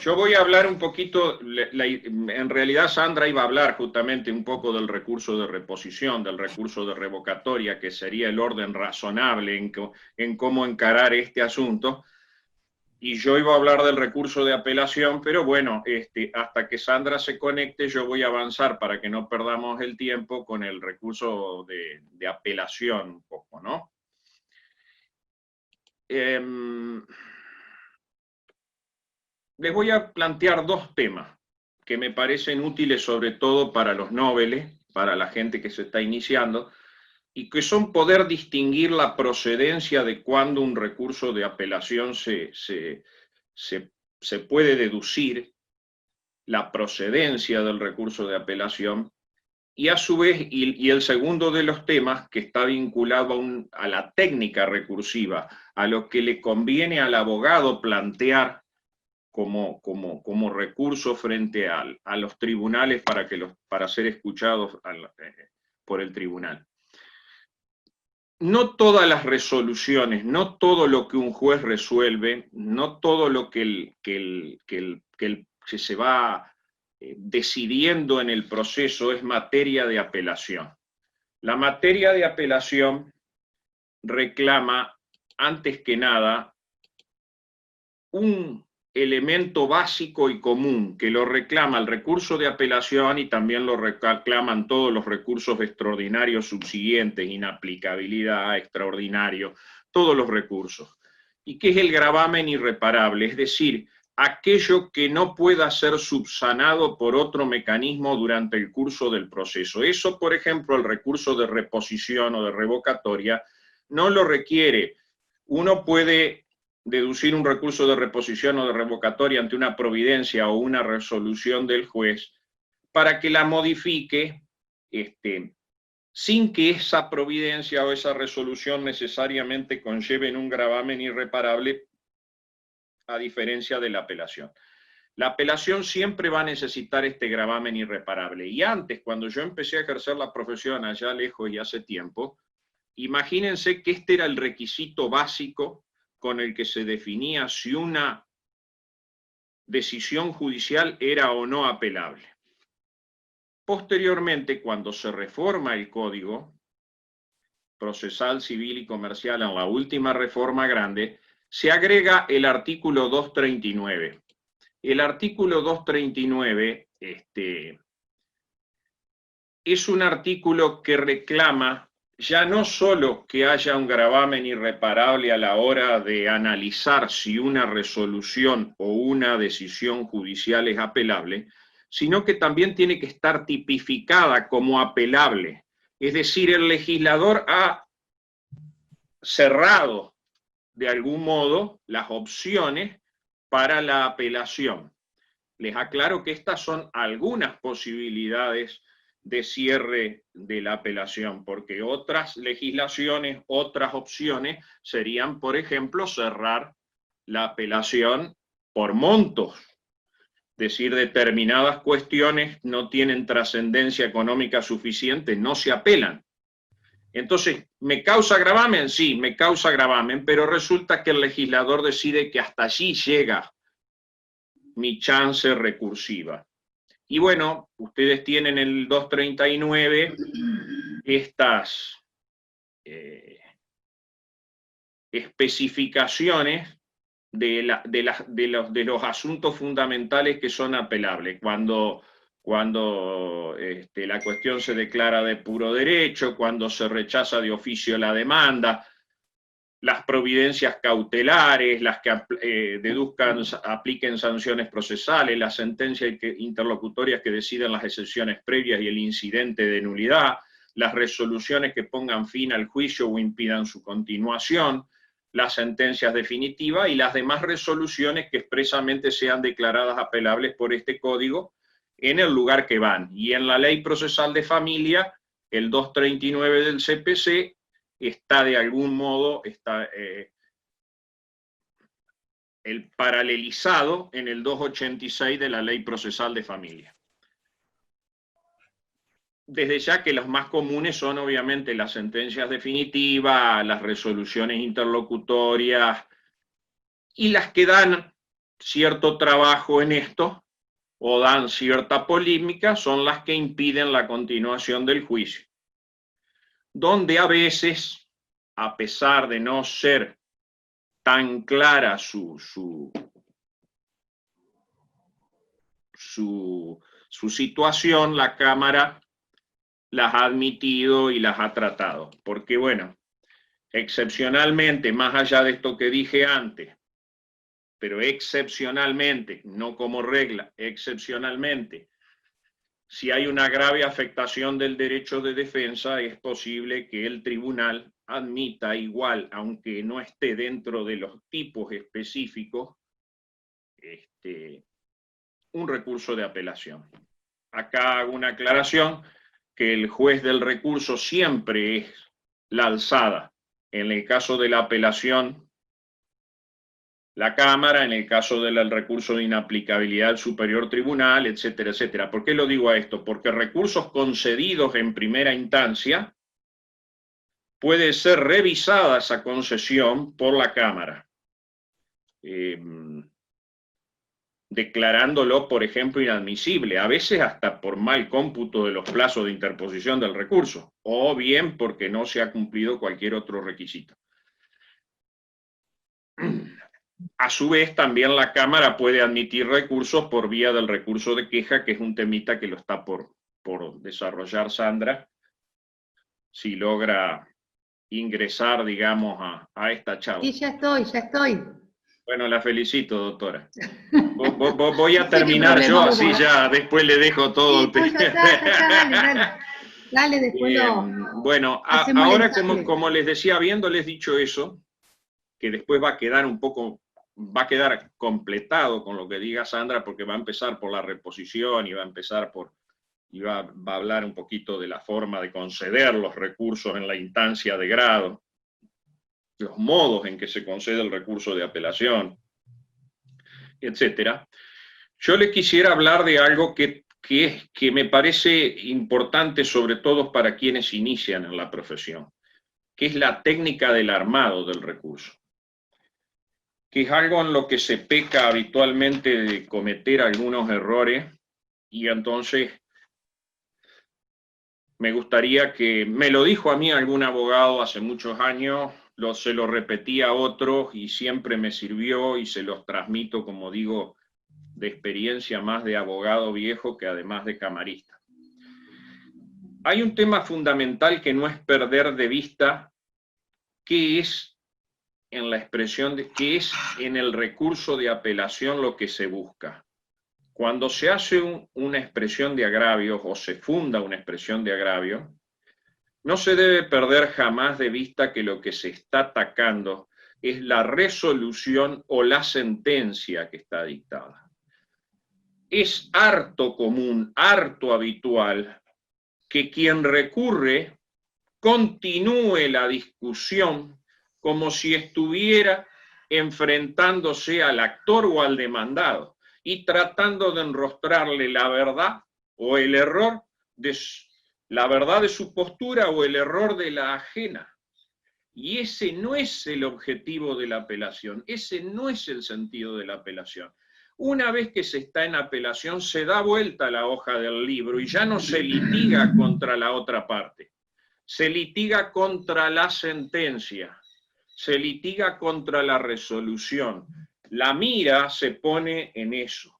Yo voy a hablar un poquito, en realidad Sandra iba a hablar justamente un poco del recurso de reposición, del recurso de revocatoria, que sería el orden razonable en cómo encarar este asunto, y yo iba a hablar del recurso de apelación, pero bueno, hasta que Sandra se conecte yo voy a avanzar para que no perdamos el tiempo con el recurso de apelación un poco, ¿no? Les voy a plantear dos temas que me parecen útiles sobre todo para los noveles, para la gente que se está iniciando, y que son poder distinguir la procedencia de cuando un recurso de apelación se puede deducir, la procedencia del recurso de apelación, y a su vez, y el segundo de los temas que está vinculado a la técnica recursiva, a lo que le conviene al abogado plantear como recurso frente a los tribunales para ser escuchados por el tribunal. No todas las resoluciones, no todo lo que un juez resuelve, no todo lo que se va decidiendo en el proceso es materia de apelación. La materia de apelación reclama, antes que nada, un elemento básico y común que lo reclama el recurso de apelación y también lo reclaman todos los recursos extraordinarios subsiguientes, inaplicabilidad, extraordinario, todos los recursos, y que es el gravamen irreparable, es decir, aquello que no pueda ser subsanado por otro mecanismo durante el curso del proceso. Eso, por ejemplo, el recurso de reposición o de revocatoria no lo requiere. Uno puede deducir un recurso de reposición o de revocatoria ante una providencia o una resolución del juez para que la modifique sin que esa providencia o esa resolución necesariamente conlleven un gravamen irreparable, a diferencia de la apelación. La apelación siempre va a necesitar este gravamen irreparable. Y antes, cuando yo empecé a ejercer la profesión allá lejos y hace tiempo, imagínense que este era el requisito básico con el que se definía si una decisión judicial era o no apelable. Posteriormente, cuando se reforma el Código Procesal, Civil y Comercial en la última reforma grande, se agrega el artículo 239. El artículo 239 es un artículo que reclama ya no solo que haya un gravamen irreparable a la hora de analizar si una resolución o una decisión judicial es apelable, sino que también tiene que estar tipificada como apelable. Es decir, el legislador ha cerrado de algún modo las opciones para la apelación. Les aclaro que estas son algunas posibilidades de cierre de la apelación, porque otras legislaciones, otras opciones serían, por ejemplo, cerrar la apelación por montos. Es decir, determinadas cuestiones no tienen trascendencia económica suficiente, no se apelan. Entonces, ¿me causa gravamen? Sí, me causa gravamen, pero resulta que el legislador decide que hasta allí llega mi chance recursiva. Y bueno, ustedes tienen el 239 estas especificaciones de los asuntos fundamentales que son apelables. Cuando la cuestión se declara de puro derecho, cuando se rechaza de oficio la demanda, las providencias cautelares, las que apliquen sanciones procesales, las sentencias interlocutorias que decidan las excepciones previas y el incidente de nulidad, las resoluciones que pongan fin al juicio o impidan su continuación, las sentencias definitivas y las demás resoluciones que expresamente sean declaradas apelables por este código en el lugar que van. Y en la Ley Procesal de Familia, el 239 del CPC, está de algún modo el paralelizado en el 286 de la Ley Procesal de Familia. Desde ya que los más comunes son obviamente las sentencias definitivas, las resoluciones interlocutorias y las que dan cierto trabajo en esto o dan cierta polémica son las que impiden la continuación del juicio, donde a veces, a pesar de no ser tan clara su situación, la Cámara las ha admitido y las ha tratado. Porque, bueno, excepcionalmente, más allá de esto que dije antes, pero excepcionalmente, no como regla, excepcionalmente, si hay una grave afectación del derecho de defensa, es posible que el tribunal admita igual, aunque no esté dentro de los tipos específicos, un recurso de apelación. Acá hago una aclaración, que el juez del recurso siempre es la alzada. En el caso de la apelación, la Cámara, en el caso del recurso de inaplicabilidad del superior tribunal, etcétera, etcétera. ¿Por qué lo digo a esto? Porque recursos concedidos en primera instancia, puede ser revisada esa concesión por la Cámara, declarándolo, por ejemplo, inadmisible, a veces hasta por mal cómputo de los plazos de interposición del recurso, o bien porque no se ha cumplido cualquier otro requisito. A su vez, también la Cámara puede admitir recursos por vía del recurso de queja, que es un temita que lo está por desarrollar Sandra, si logra ingresar, digamos, a esta charla. Sí, ya estoy. Bueno, la felicito, doctora. Voy a terminar yo, así ya después le dejo todo. Sí, ya está, dale, después bueno, ahora como les decía, habiéndoles dicho eso, que después va a quedar completado con lo que diga Sandra, porque va a empezar por la reposición y va a hablar un poquito de la forma de conceder los recursos en la instancia de grado, los modos en que se concede el recurso de apelación, etcétera. Yo le quisiera hablar de algo que me parece importante, sobre todo para quienes inician en la profesión, que es la técnica del armado del recurso, que es algo en lo que se peca habitualmente de cometer algunos errores, y entonces me gustaría que, me lo dijo a mí algún abogado hace muchos años, se lo repetí a otros y siempre me sirvió, y se los transmito, como digo, de experiencia más de abogado viejo que además de camarista. Hay un tema fundamental que no es perder de vista qué es en la expresión de qué es en el recurso de apelación lo que se busca. Cuando se hace una expresión de agravio o se funda una expresión de agravio, no se debe perder jamás de vista que lo que se está atacando es la resolución o la sentencia que está dictada. Es harto común, harto habitual, que quien recurre continúe la discusión como si estuviera enfrentándose al actor o al demandado y tratando de enrostrarle la verdad o el error la verdad de su postura o el error de la ajena. Y ese no es el objetivo de la apelación, ese no es el sentido de la apelación. Una vez que se está en apelación, se da vuelta la hoja del libro y ya no se litiga contra la otra parte. Se litiga contra la sentencia, se litiga contra la resolución. La mira se pone en eso.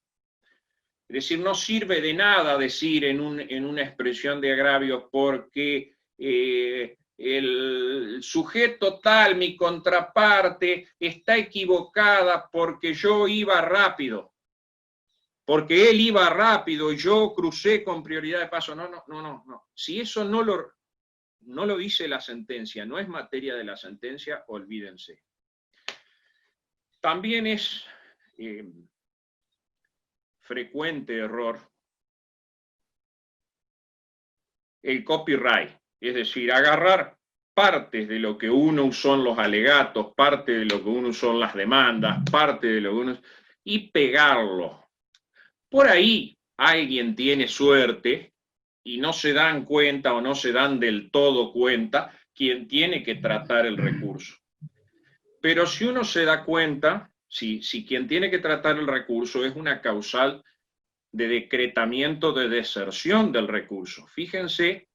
Es decir, no sirve de nada decir en una expresión de agravios porque el sujeto tal, mi contraparte, está equivocada porque yo iba rápido, porque él iba rápido y yo crucé con prioridad de paso. No. Si eso no lo dice la sentencia, no es materia de la sentencia, olvídense. También es frecuente error el copyright, es decir, agarrar partes de lo que uno son los alegatos, parte de lo que uno son las demandas, parte de lo que uno y pegarlo. Por ahí alguien tiene suerte y no se dan cuenta o no se dan del todo cuenta quien tiene que tratar el recurso. Pero si uno se da cuenta, Si quien tiene que tratar el recurso es una causal de decretamiento de deserción del recurso. Fíjense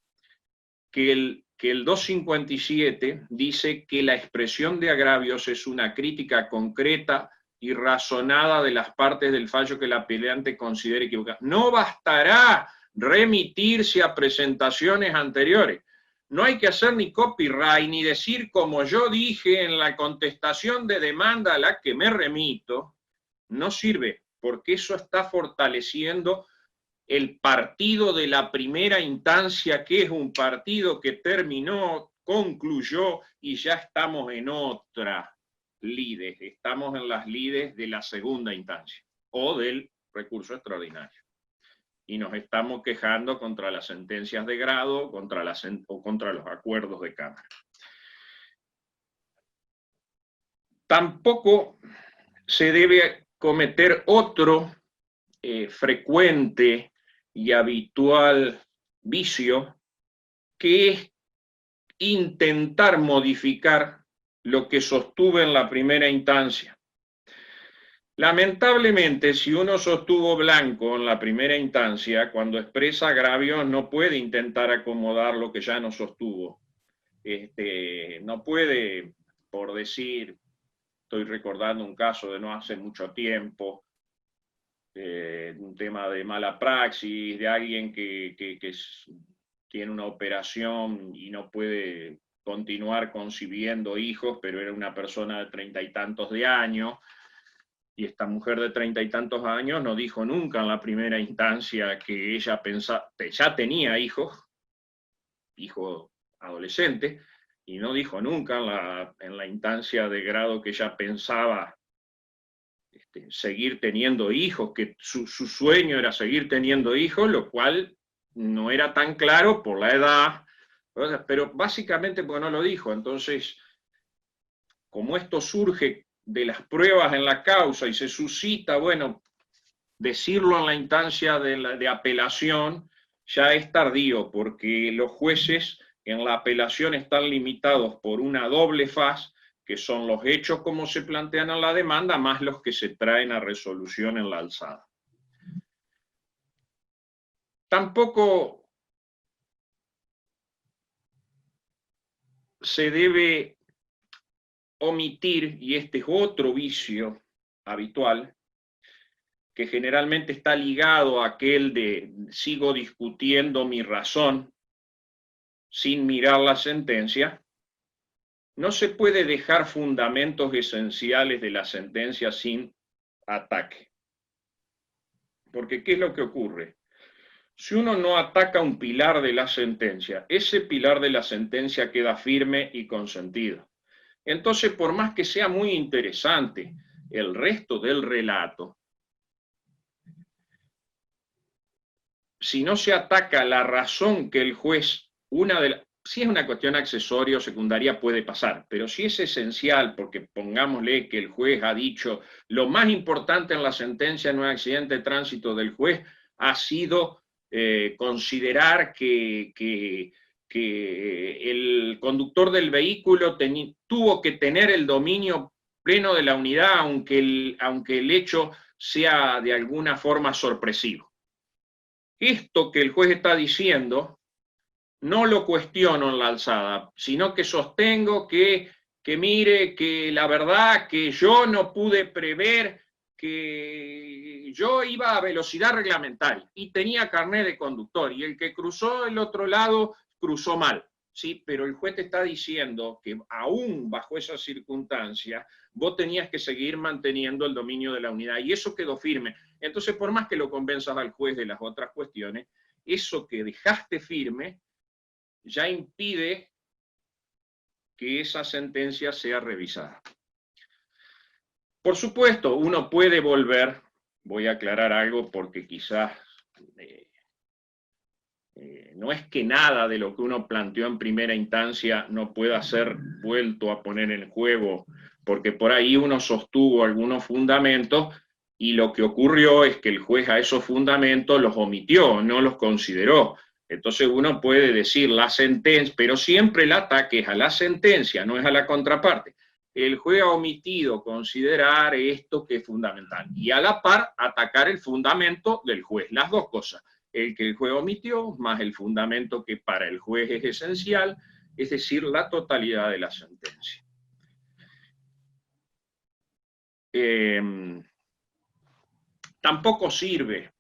que el 257 dice que la expresión de agravios es una crítica concreta y razonada de las partes del fallo que el apelante considere equivocada. No bastará remitirse a presentaciones anteriores. No hay que hacer ni copyright, ni decir como yo dije en la contestación de demanda a la que me remito. No sirve, porque eso está fortaleciendo el partido de la primera instancia, que es un partido que terminó, concluyó, y ya estamos en otra lides. Estamos en las lides de la segunda instancia, o del recurso extraordinario. Y nos estamos quejando contra las sentencias de grado o contra los acuerdos de Cámara. Tampoco se debe cometer otro frecuente y habitual vicio, que es intentar modificar lo que sostuve en la primera instancia. Lamentablemente, si uno sostuvo blanco en la primera instancia, cuando expresa agravios no puede intentar acomodar lo que ya no sostuvo. No puede, por decir, estoy recordando un caso de no hace mucho tiempo, un tema de mala praxis, de alguien que tiene una operación y no puede continuar concibiendo hijos, pero era una persona de 30 y tantos de años, y esta mujer de 30 y tantos años no dijo nunca en la primera instancia que ella ya tenía hijos adolescentes, y no dijo nunca en la instancia de grado que ella pensaba seguir teniendo hijos, que su sueño era seguir teniendo hijos, lo cual no era tan claro por la edad, pero básicamente porque no lo dijo. Entonces, como esto surge de las pruebas en la causa y se suscita, bueno, decirlo en la instancia de apelación ya es tardío, porque los jueces en la apelación están limitados por una doble faz, que son los hechos como se plantean en la demanda, más los que se traen a resolución en la alzada. Tampoco se debe omitir, y este es otro vicio habitual, que generalmente está ligado a aquel de sigo discutiendo mi razón sin mirar la sentencia. No se puede dejar fundamentos esenciales de la sentencia sin ataque. Porque ¿qué es lo que ocurre? Si uno no ataca un pilar de la sentencia, ese pilar de la sentencia queda firme y consentido. Entonces, por más que sea muy interesante el resto del relato, si no se ataca la razón que el juez, si es una cuestión accesoria o secundaria puede pasar, pero si es esencial, porque pongámosle que el juez ha dicho lo más importante en la sentencia no es accidente de tránsito del juez, ha sido considerar que el conductor del vehículo tuvo que tener el dominio pleno de la unidad, aunque el hecho sea de alguna forma sorpresivo. Esto que el juez está diciendo no lo cuestiono en la alzada, sino que sostengo que mire, que la verdad que yo no pude prever que yo iba a velocidad reglamentaria y tenía carnet de conductor, y el que cruzó el otro lado cruzó mal, ¿sí? Pero el juez te está diciendo que aún bajo esa circunstancia vos tenías que seguir manteniendo el dominio de la unidad, y eso quedó firme. Entonces, por más que lo convenzas al juez de las otras cuestiones, eso que dejaste firme ya impide que esa sentencia sea revisada. Por supuesto, uno puede volver, voy a aclarar algo porque quizás no es que nada de lo que uno planteó en primera instancia no pueda ser vuelto a poner en juego, porque por ahí uno sostuvo algunos fundamentos y lo que ocurrió es que el juez a esos fundamentos los omitió, no los consideró. Entonces uno puede decir la sentencia, pero siempre el ataque es a la sentencia, no es a la contraparte. el juez ha omitido considerar esto que es fundamental. Y a la par, atacar el fundamento del juez. Las dos cosas. El que el juez omitió, más el fundamento que para el juez es esencial, es decir, la totalidad de la sentencia. Tampoco sirve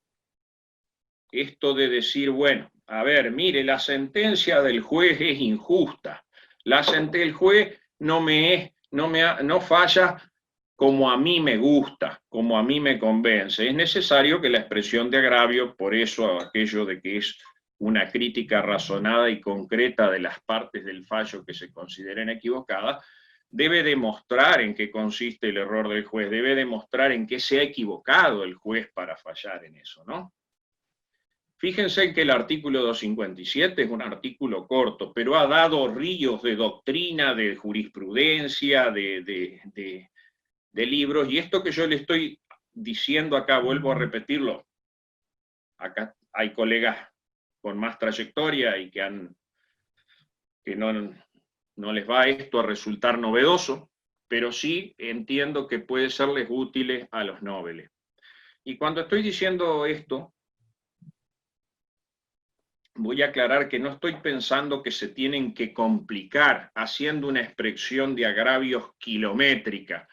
esto de decir, bueno, a ver, mire, la sentencia del juez es injusta. El juez no falla como a mí me gusta, como a mí me convence. Es necesario que la expresión de agravio, por eso aquello de que es una crítica razonada y concreta de las partes del fallo que se consideren equivocadas, debe demostrar en qué consiste el error del juez, debe demostrar en qué se ha equivocado el juez para fallar en eso, ¿no? Fíjense que el artículo 257 es un artículo corto, pero ha dado ríos de doctrina, de jurisprudencia, de libros, y esto que yo le estoy diciendo acá, vuelvo a repetirlo, acá hay colegas con más trayectoria y que no les va esto a resultar novedoso, pero sí entiendo que puede serles útil a los nobles. Y cuando estoy diciendo esto, voy a aclarar que no estoy pensando que se tienen que complicar haciendo una expresión de agravios kilométrica,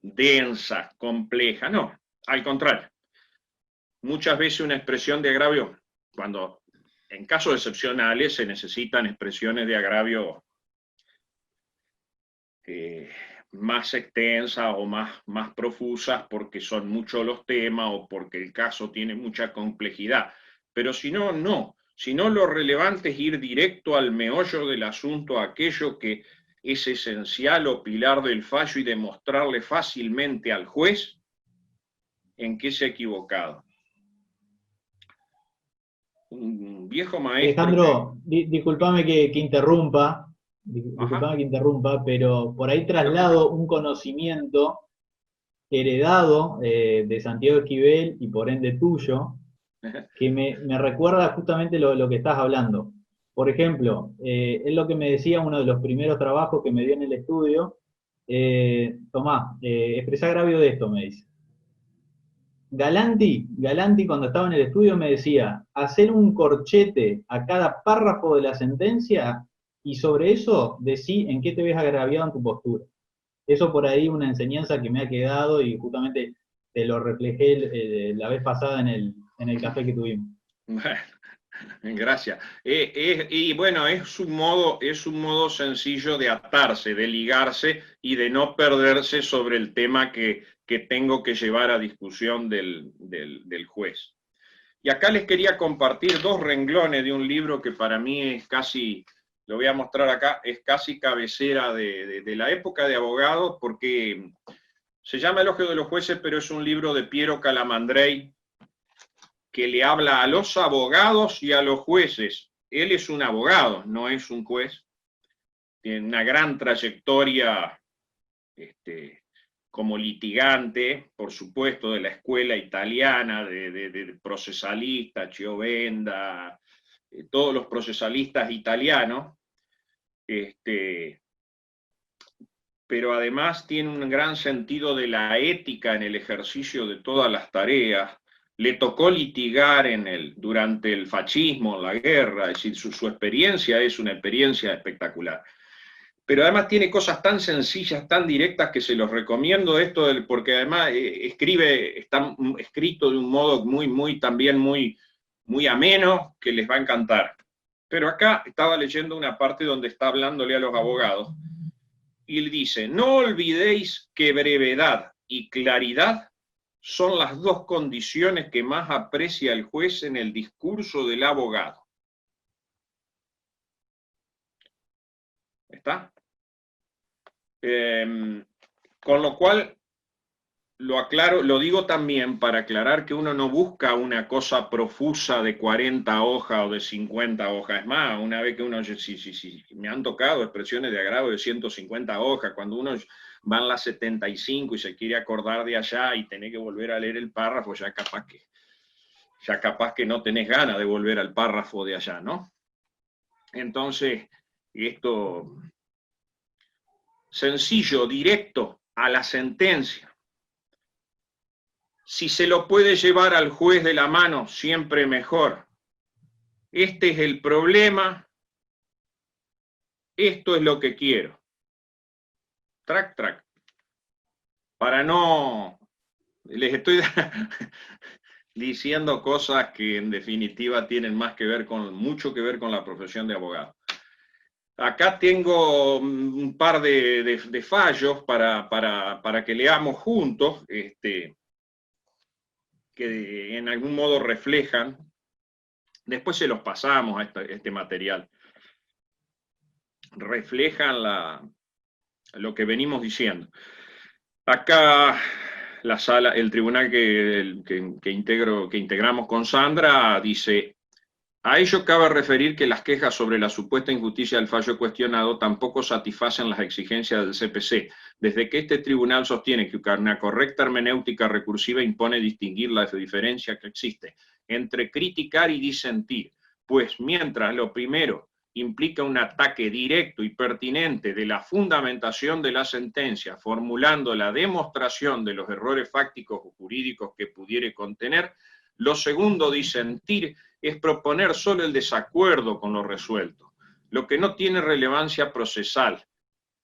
densa, compleja. No, al contrario. Muchas veces una expresión de agravio, cuando en casos excepcionales se necesitan expresiones de agravio más extensas o más profusas porque son muchos los temas o porque el caso tiene mucha complejidad. Pero si no, no. Si no, lo relevante es ir directo al meollo del asunto, aquello que es esencial o pilar del fallo y demostrarle fácilmente al juez en qué se ha equivocado. Un viejo maestro... Alejandro, discúlpame que interrumpa, discúlpame que interrumpa, pero por ahí traslado un conocimiento heredado de Santiago Esquivel y por ende tuyo, que me recuerda justamente lo que estás hablando. Por ejemplo, es lo que me decía uno de los primeros trabajos que me dio en el estudio. Tomás, expresá agravio de esto, me dice. Galanti cuando estaba en el estudio me decía, hacer un corchete a cada párrafo de la sentencia y sobre eso decí en qué te ves agraviado en tu postura. Eso por ahí una enseñanza que me ha quedado y justamente te lo reflejé la vez pasada en el café que tuvimos. Bueno, gracias. Y bueno, es un modo sencillo de atarse, de ligarse y de no perderse sobre el tema que tengo que llevar a discusión del juez. Y acá les quería compartir dos renglones de un libro que para mí es casi, lo voy a mostrar acá, es casi cabecera de la época de abogados, porque se llama Elogio de los jueces, pero es un libro de Piero Calamandrei, que le habla a los abogados y a los jueces. Él es un abogado, no es un juez. Tiene una gran trayectoria como litigante, por supuesto, de la escuela italiana, de procesalista, Chiovenda, todos los procesalistas italianos. Pero además tiene un gran sentido de la ética en el ejercicio de todas las tareas. Le tocó litigar durante el fascismo, la guerra, es decir, su experiencia es una experiencia espectacular. Pero además tiene cosas tan sencillas, tan directas, que se los recomiendo porque además está escrito de un modo también muy ameno, que les va a encantar. Pero acá estaba leyendo una parte donde está hablándole a los abogados, y él dice, no olvidéis que brevedad y claridad son las dos condiciones que más aprecia el juez en el discurso del abogado. ¿Está? Con lo cual, lo aclaro, lo digo también para aclarar que uno no busca una cosa profusa de 40 hojas o de 50 hojas. Es más, una vez que uno, sí, me han tocado expresiones de agravio de 150 hojas, cuando uno va en las 75 y se quiere acordar de allá y tiene que volver a leer el párrafo, ya capaz que no tenés ganas de volver al párrafo de allá, ¿no? Entonces, esto sencillo, directo, a la sentencia. Si se lo puede llevar al juez de la mano, siempre mejor. Este es el problema, esto es lo que quiero. Track, track. Para no... Les estoy diciendo cosas que en definitiva tienen mucho que ver con la profesión de abogado. Acá tengo un par de fallos para que leamos juntos, que en algún modo reflejan. Después se los pasamos a este material. Reflejan lo que venimos diciendo. Acá la sala, el tribunal que integramos con Sandra dice: a ello cabe referir que las quejas sobre la supuesta injusticia del fallo cuestionado tampoco satisfacen las exigencias del CPC, desde que este tribunal sostiene que una correcta hermenéutica recursiva impone distinguir la diferencia que existe entre criticar y disentir, pues mientras lo primero implica un ataque directo y pertinente de la fundamentación de la sentencia, formulando la demostración de los errores fácticos o jurídicos que pudiere contener, lo segundo, disentir, es proponer solo el desacuerdo con lo resuelto, lo que no tiene relevancia procesal,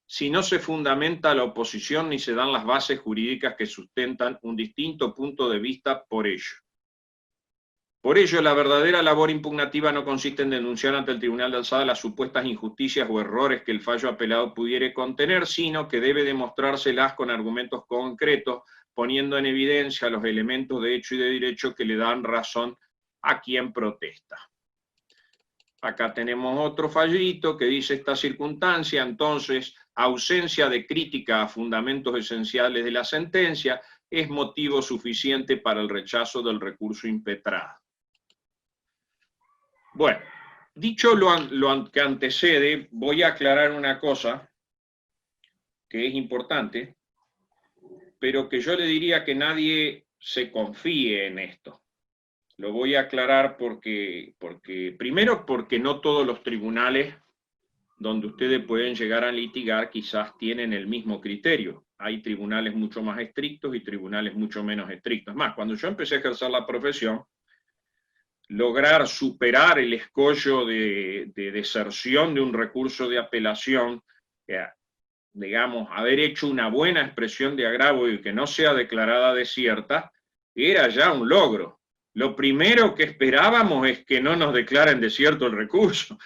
si no se fundamenta la oposición ni se dan las bases jurídicas que sustentan un distinto punto de vista por ello. Por ello, la verdadera labor impugnativa no consiste en denunciar ante el Tribunal de Alzada las supuestas injusticias o errores que el fallo apelado pudiere contener, sino que debe demostrárselas con argumentos concretos, poniendo en evidencia los elementos de hecho y de derecho que le dan razón a quien protesta. Acá tenemos otro fallito que dice: esta circunstancia, entonces, ausencia de crítica a fundamentos esenciales de la sentencia, es motivo suficiente para el rechazo del recurso impetrado. Bueno, dicho lo que antecede, voy a aclarar una cosa que es importante, pero que yo le diría que nadie se confíe en esto. Lo voy a aclarar primero porque no todos los tribunales donde ustedes pueden llegar a litigar quizás tienen el mismo criterio. Hay tribunales mucho más estrictos y tribunales mucho menos estrictos. Es más, cuando yo empecé a ejercer la profesión, lograr superar el escollo de deserción de un recurso de apelación, digamos, haber hecho una buena expresión de agravio y que no sea declarada desierta, era ya un logro. Lo primero que esperábamos es que no nos declaren desierto el recurso.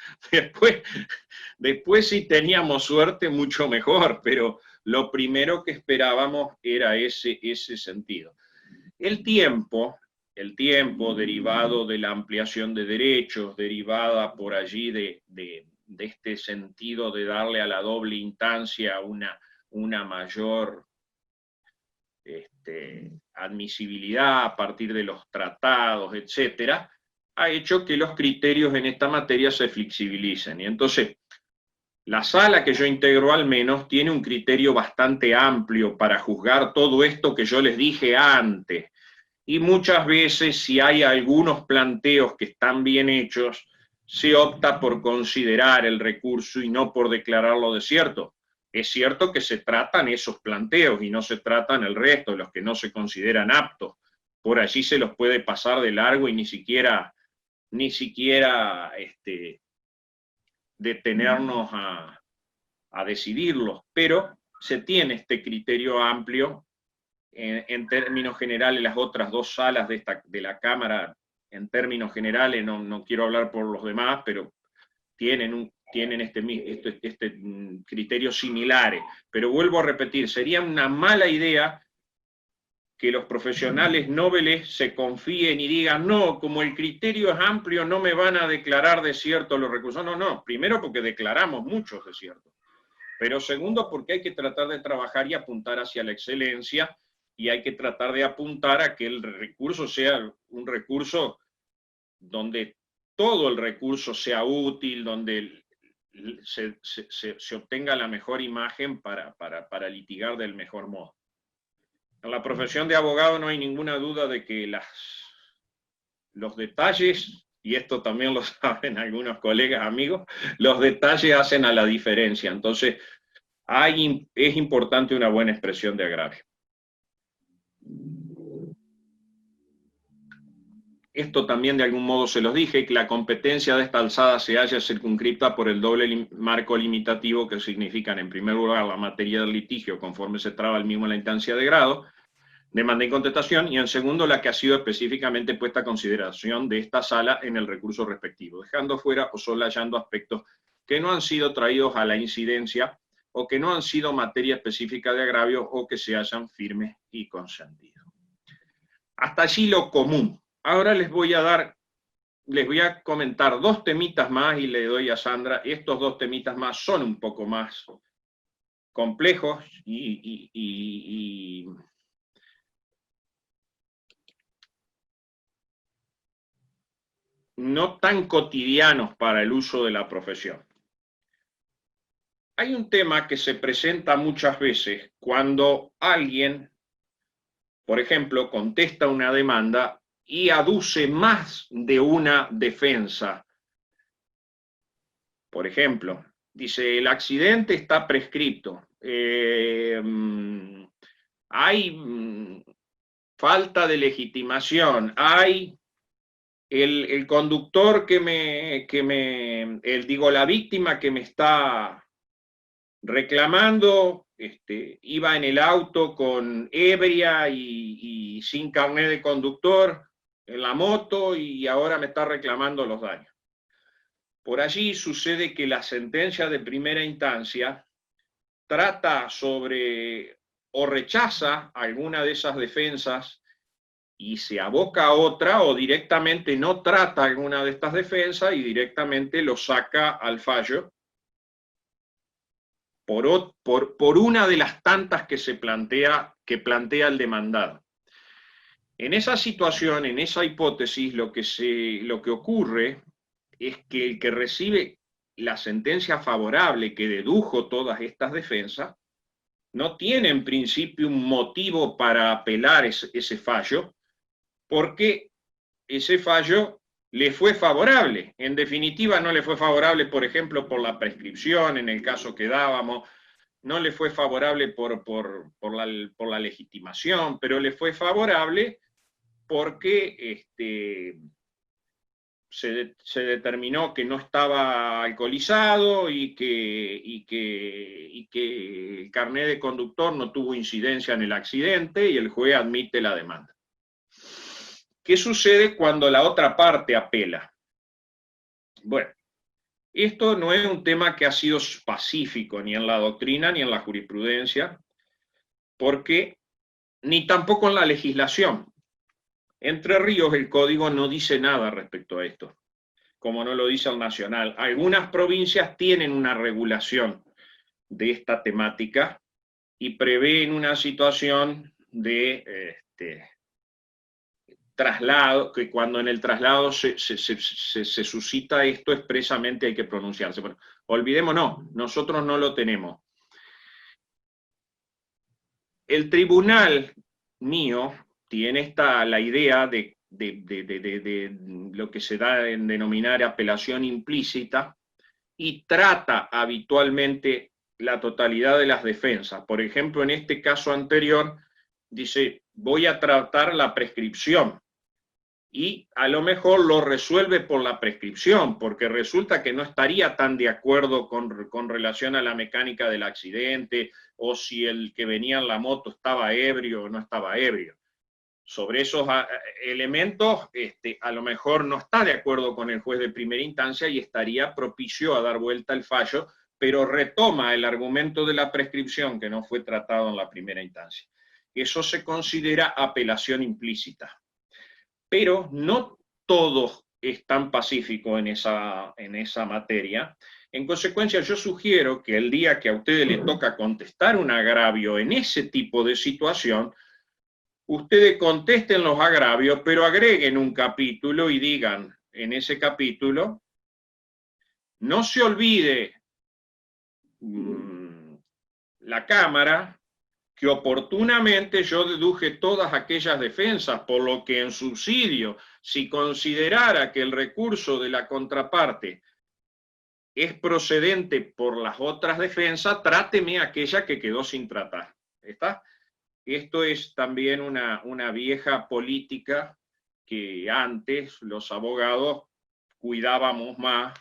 Después si teníamos suerte, mucho mejor, pero lo primero que esperábamos era ese sentido. El tiempo derivado de la ampliación de derechos, derivada por allí de este sentido de darle a la doble instancia una mayor admisibilidad a partir de los tratados, etcétera, ha hecho que los criterios en esta materia se flexibilicen. Y entonces, la sala que yo integro al menos tiene un criterio bastante amplio para juzgar todo esto que yo les dije antes. Y muchas veces, si hay algunos planteos que están bien hechos, se opta por considerar el recurso y no por declararlo desierto. Es cierto que se tratan esos planteos y no se tratan el resto, los que no se consideran aptos. Por allí se los puede pasar de largo y ni siquiera detenernos a decidirlos. Pero se tiene este criterio amplio. En términos generales, las otras dos salas de la Cámara, en términos generales, no quiero hablar por los demás, pero tienen criterios similares. Pero vuelvo a repetir, sería una mala idea que los profesionales nobles se confíen y digan: no, como el criterio es amplio, no me van a declarar desiertos los recursos. No, primero porque declaramos muchos desiertos. Pero segundo, porque hay que tratar de trabajar y apuntar hacia la excelencia, y hay que tratar de apuntar a que el recurso sea un recurso donde todo el recurso sea útil, donde se obtenga la mejor imagen para litigar del mejor modo. En la profesión de abogado no hay ninguna duda de que los detalles, y esto también lo saben algunos colegas, amigos, los detalles hacen a la diferencia. Entonces, es importante una buena expresión de agravio. Esto también de algún modo se los dije, que la competencia de esta alzada se halla circunscripta por el doble marco limitativo que significan, en primer lugar, la materia del litigio conforme se traba el mismo en la instancia de grado, demanda y contestación, y en segundo, la que ha sido específicamente puesta a consideración de esta sala en el recurso respectivo, dejando fuera o soslayando aspectos que no han sido traídos a la incidencia o que no han sido materia específica de agravio o que se hallan firmes y consentidos. Hasta allí lo común. Ahora les voy a comentar dos temitas más y le doy a Sandra. Estos dos temitas más son un poco más complejos y no tan cotidianos para el uso de la profesión. Hay un tema que se presenta muchas veces cuando alguien, por ejemplo, contesta una demanda y aduce más de una defensa. Por ejemplo, dice, el accidente está prescripto, hay falta de legitimación, hay el conductor la víctima que me está reclamando, iba en el auto con ebria y sin carnet de conductor en la moto y ahora me está reclamando los daños. Por allí sucede que la sentencia de primera instancia trata sobre o rechaza alguna de esas defensas y se aboca a otra, o directamente no trata alguna de estas defensas y directamente lo saca al fallo por una de las tantas que plantea el demandado. En esa situación, en esa hipótesis, lo que ocurre es que el que recibe la sentencia favorable que dedujo todas estas defensas no tiene en principio un motivo para apelar ese fallo, porque ese fallo le fue favorable. En definitiva, no le fue favorable, por ejemplo, por la prescripción, en el caso que dábamos, no le fue favorable por la legitimación, pero le fue favorable porque se determinó que no estaba alcoholizado y que el carnet de conductor no tuvo incidencia en el accidente y el juez admite la demanda. ¿Qué sucede cuando la otra parte apela? Bueno, esto no es un tema que ha sido pacífico ni en la doctrina ni en la jurisprudencia, porque ni tampoco en la legislación. Entre Ríos el código no dice nada respecto a esto, como no lo dice el nacional. Algunas provincias tienen una regulación de esta temática y prevén una situación de traslado, que cuando en el traslado se suscita esto expresamente hay que pronunciarse. Bueno, olvidémonos, nosotros no lo tenemos. El tribunal mío tiene la idea de lo que se da en denominar apelación implícita y trata habitualmente la totalidad de las defensas. Por ejemplo, en este caso anterior, dice, voy a tratar la prescripción y a lo mejor lo resuelve por la prescripción, porque resulta que no estaría tan de acuerdo con relación a la mecánica del accidente o si el que venía en la moto estaba ebrio o no estaba ebrio. Sobre esos elementos, a lo mejor no está de acuerdo con el juez de primera instancia y estaría propicio a dar vuelta el fallo, pero retoma el argumento de la prescripción que no fue tratado en la primera instancia. Eso se considera apelación implícita. Pero no todos están pacíficos en esa materia. En consecuencia, yo sugiero que el día que a ustedes les toca contestar un agravio en ese tipo de situación, ustedes contesten los agravios, pero agreguen un capítulo y digan en ese capítulo, no se olvide la Cámara que oportunamente yo deduje todas aquellas defensas, por lo que en subsidio, si considerara que el recurso de la contraparte es procedente por las otras defensas, tráteme aquella que quedó sin tratar. ¿Está? Esto es también una vieja política que antes los abogados cuidábamos más,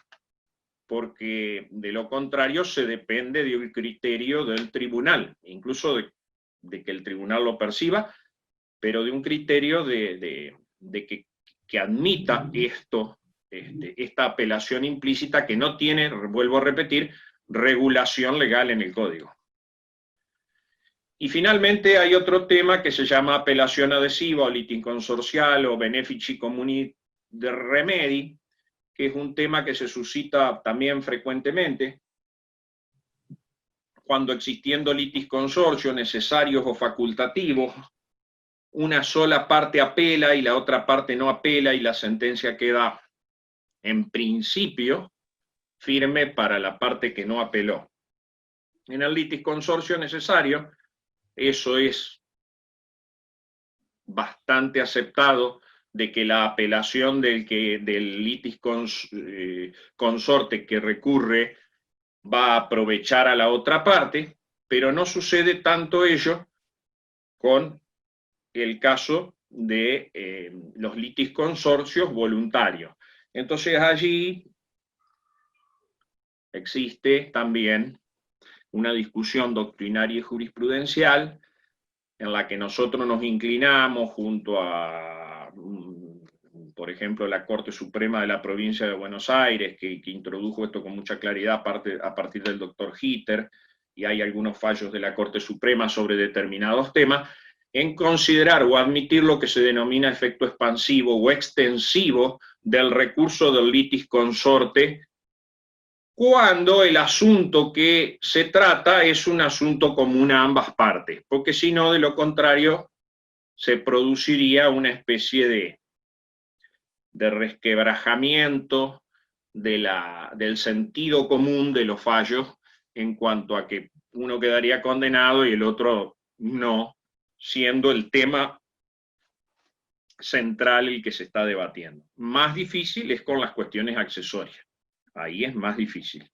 porque de lo contrario se depende de un criterio del tribunal, incluso de que el tribunal lo perciba, pero de un criterio de que admita esto, esta apelación implícita que no tiene, vuelvo a repetir, regulación legal en el código. Y finalmente hay otro tema que se llama apelación adhesiva o litis consorcial o benefici comuni de remedi, que es un tema que se suscita también frecuentemente cuando existiendo litis consorcio necesarios o facultativos, una sola parte apela y la otra parte no apela y la sentencia queda en principio firme para la parte que no apeló. En el litis consorcio necesario, eso es bastante aceptado, de que la apelación del litis consorte que recurre va a aprovechar a la otra parte, pero no sucede tanto ello con el caso de los litis consorcios voluntarios. Entonces allí existe también una discusión doctrinaria y jurisprudencial en la que nosotros nos inclinamos junto a, por ejemplo, la Corte Suprema de la Provincia de Buenos Aires, que introdujo esto con mucha claridad a partir del doctor Hitter, y hay algunos fallos de la Corte Suprema sobre determinados temas, en considerar o admitir lo que se denomina efecto expansivo o extensivo del recurso del litis consorte, cuando el asunto que se trata es un asunto común a ambas partes, porque si no, de lo contrario, se produciría una especie de resquebrajamiento del sentido común de los fallos, en cuanto a que uno quedaría condenado y el otro no, siendo el tema central el que se está debatiendo. Más difícil es con las cuestiones accesorias. Ahí es más difícil.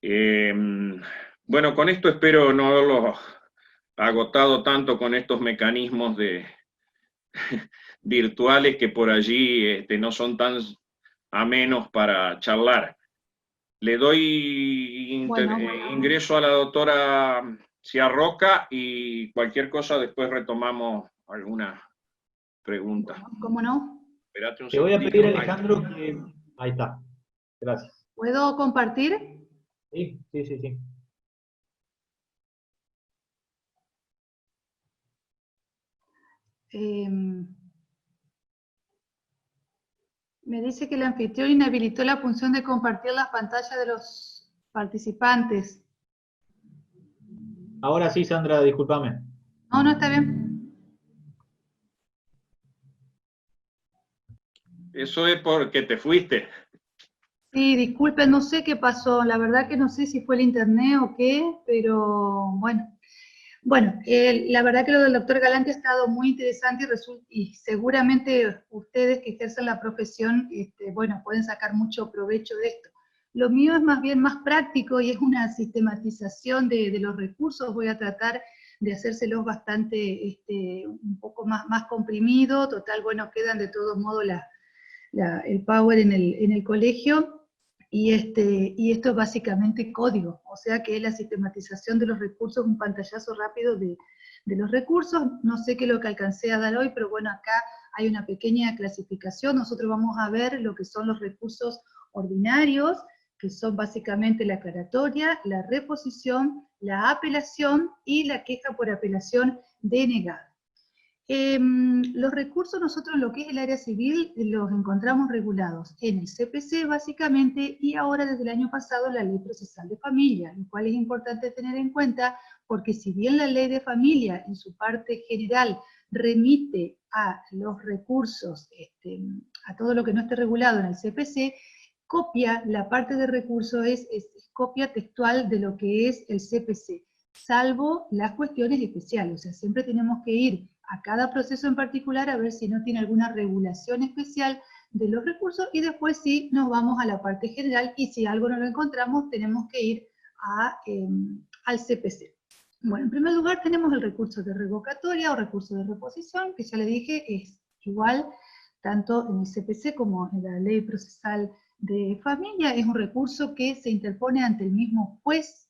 Bueno, con esto espero no haberlo agotado tanto con estos mecanismos virtuales que por allí no son tan amenos para charlar. Le doy ingreso a la doctora Ciarroca y cualquier cosa después retomamos alguna pregunta. ¿Cómo no? Espérate un Te voy a segundito. pedir, Alejandro, que... Ahí está. Gracias. ¿Puedo compartir? Sí, sí, sí, sí. Me dice que el anfitrión inhabilitó la función de compartir las pantallas de los participantes. Ahora sí, Sandra, discúlpame. No, no, está bien. Eso es porque te fuiste. Sí, disculpen, no sé qué pasó. La verdad que no sé si fue el internet o qué, pero bueno. Bueno, la verdad que lo del doctor Galante ha estado muy interesante y seguramente ustedes que ejercen la profesión, bueno, pueden sacar mucho provecho de esto. Lo mío es más bien más práctico y es una sistematización de los recursos. Voy a tratar de hacérselos bastante, un poco más comprimido. Total, bueno, quedan de todos modos el Power en el colegio. Y esto es básicamente código, o sea que es la sistematización de los recursos, un pantallazo rápido de los recursos. No sé qué es lo que alcancé a dar hoy, pero bueno, acá hay una pequeña clasificación. Nosotros vamos a ver lo que son los recursos ordinarios, que son básicamente la aclaratoria, la reposición, la apelación y la queja por apelación denegada. Los recursos nosotros lo que es el área civil los encontramos regulados en el CPC básicamente, y ahora desde el año pasado la Ley Procesal de Familia, lo cual es importante tener en cuenta porque si bien la Ley de Familia en su parte general remite a los recursos, a todo lo que no esté regulado en el CPC, copia, la parte de recursos es copia textual de lo que es el CPC, salvo las cuestiones especiales. O sea, siempre tenemos que ir a cada proceso en particular a ver si no tiene alguna regulación especial de los recursos, y después sí nos vamos a la parte general, y si algo no lo encontramos tenemos que ir al CPC. Bueno, en primer lugar tenemos el recurso de revocatoria o recurso de reposición, que ya le dije es igual tanto en el CPC como en la Ley Procesal de Familia. Es un recurso que se interpone ante el mismo juez,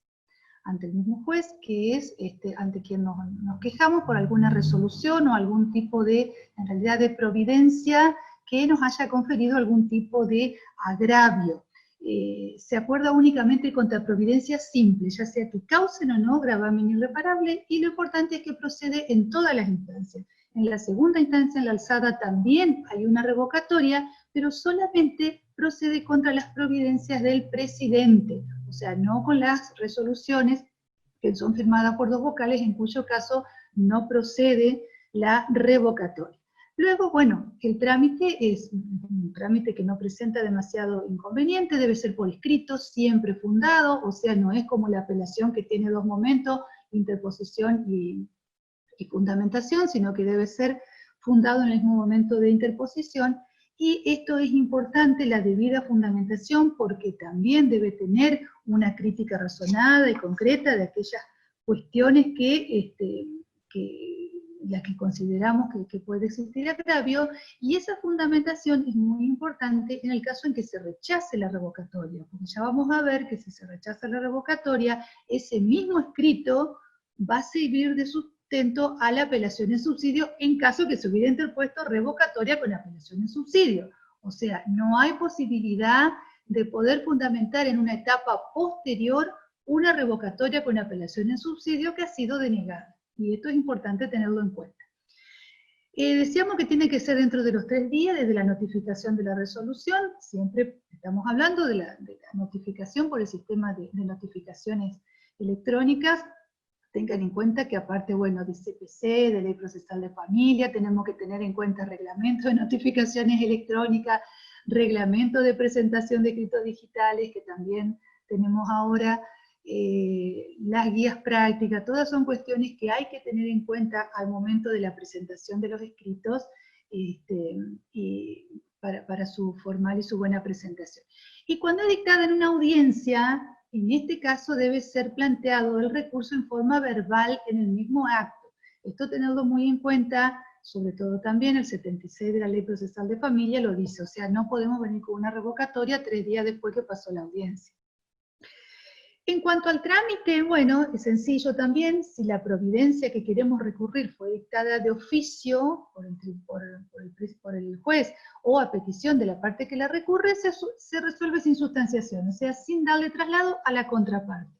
que es ante quien nos quejamos por alguna resolución o algún tipo de, en realidad, de providencia que nos haya conferido algún tipo de agravio. Se acuerda únicamente contra providencias simples, ya sea que causen o no gravamen irreparable, y lo importante es que procede en todas las instancias. En la segunda instancia, en la alzada, también hay una revocatoria, pero solamente procede contra las providencias del presidente, o sea, no con las resoluciones que son firmadas por dos vocales, en cuyo caso no procede la revocatoria. Luego, bueno, el trámite es un trámite que no presenta demasiado inconveniente, debe ser por escrito, siempre fundado, o sea, no es como la apelación que tiene dos momentos, interposición y fundamentación, sino que debe ser fundado en el mismo momento de interposición. Y esto es importante, la debida fundamentación, porque también debe tener una crítica razonada y concreta de aquellas cuestiones las que consideramos que puede existir agravio, y esa fundamentación es muy importante en el caso en que se rechace la revocatoria, porque ya vamos a ver que si se rechaza la revocatoria, ese mismo escrito va a servir de sustento a la apelación en subsidio en caso que se hubiera interpuesto revocatoria con apelación en subsidio. O sea, no hay posibilidad de poder fundamentar en una etapa posterior una revocatoria con apelación en subsidio que ha sido denegada. Y esto es importante tenerlo en cuenta. Decíamos que tiene que ser dentro de los 3 días desde la notificación de la resolución. Siempre estamos hablando de la notificación por el sistema de notificaciones electrónicas. Tengan en cuenta que aparte, bueno, de CPC, de Ley Procesal de Familia, tenemos que tener en cuenta reglamento de notificaciones electrónicas, reglamento de presentación de escritos digitales, que también tenemos ahora, las guías prácticas, todas son cuestiones que hay que tener en cuenta al momento de la presentación de los escritos, y para su formal y su buena presentación. Y cuando es dictada en una audiencia, en este caso debe ser planteado el recurso en forma verbal en el mismo acto. Esto tenerlo muy en cuenta, sobre todo también el 76 de la Ley Procesal de Familia lo dice, o sea, no podemos venir con una revocatoria 3 días después que pasó la audiencia. En cuanto al trámite, bueno, es sencillo también, si la providencia que queremos recurrir fue dictada de oficio por el juez o a petición de la parte que la recurre, se resuelve sin sustanciación, o sea, sin darle traslado a la contraparte.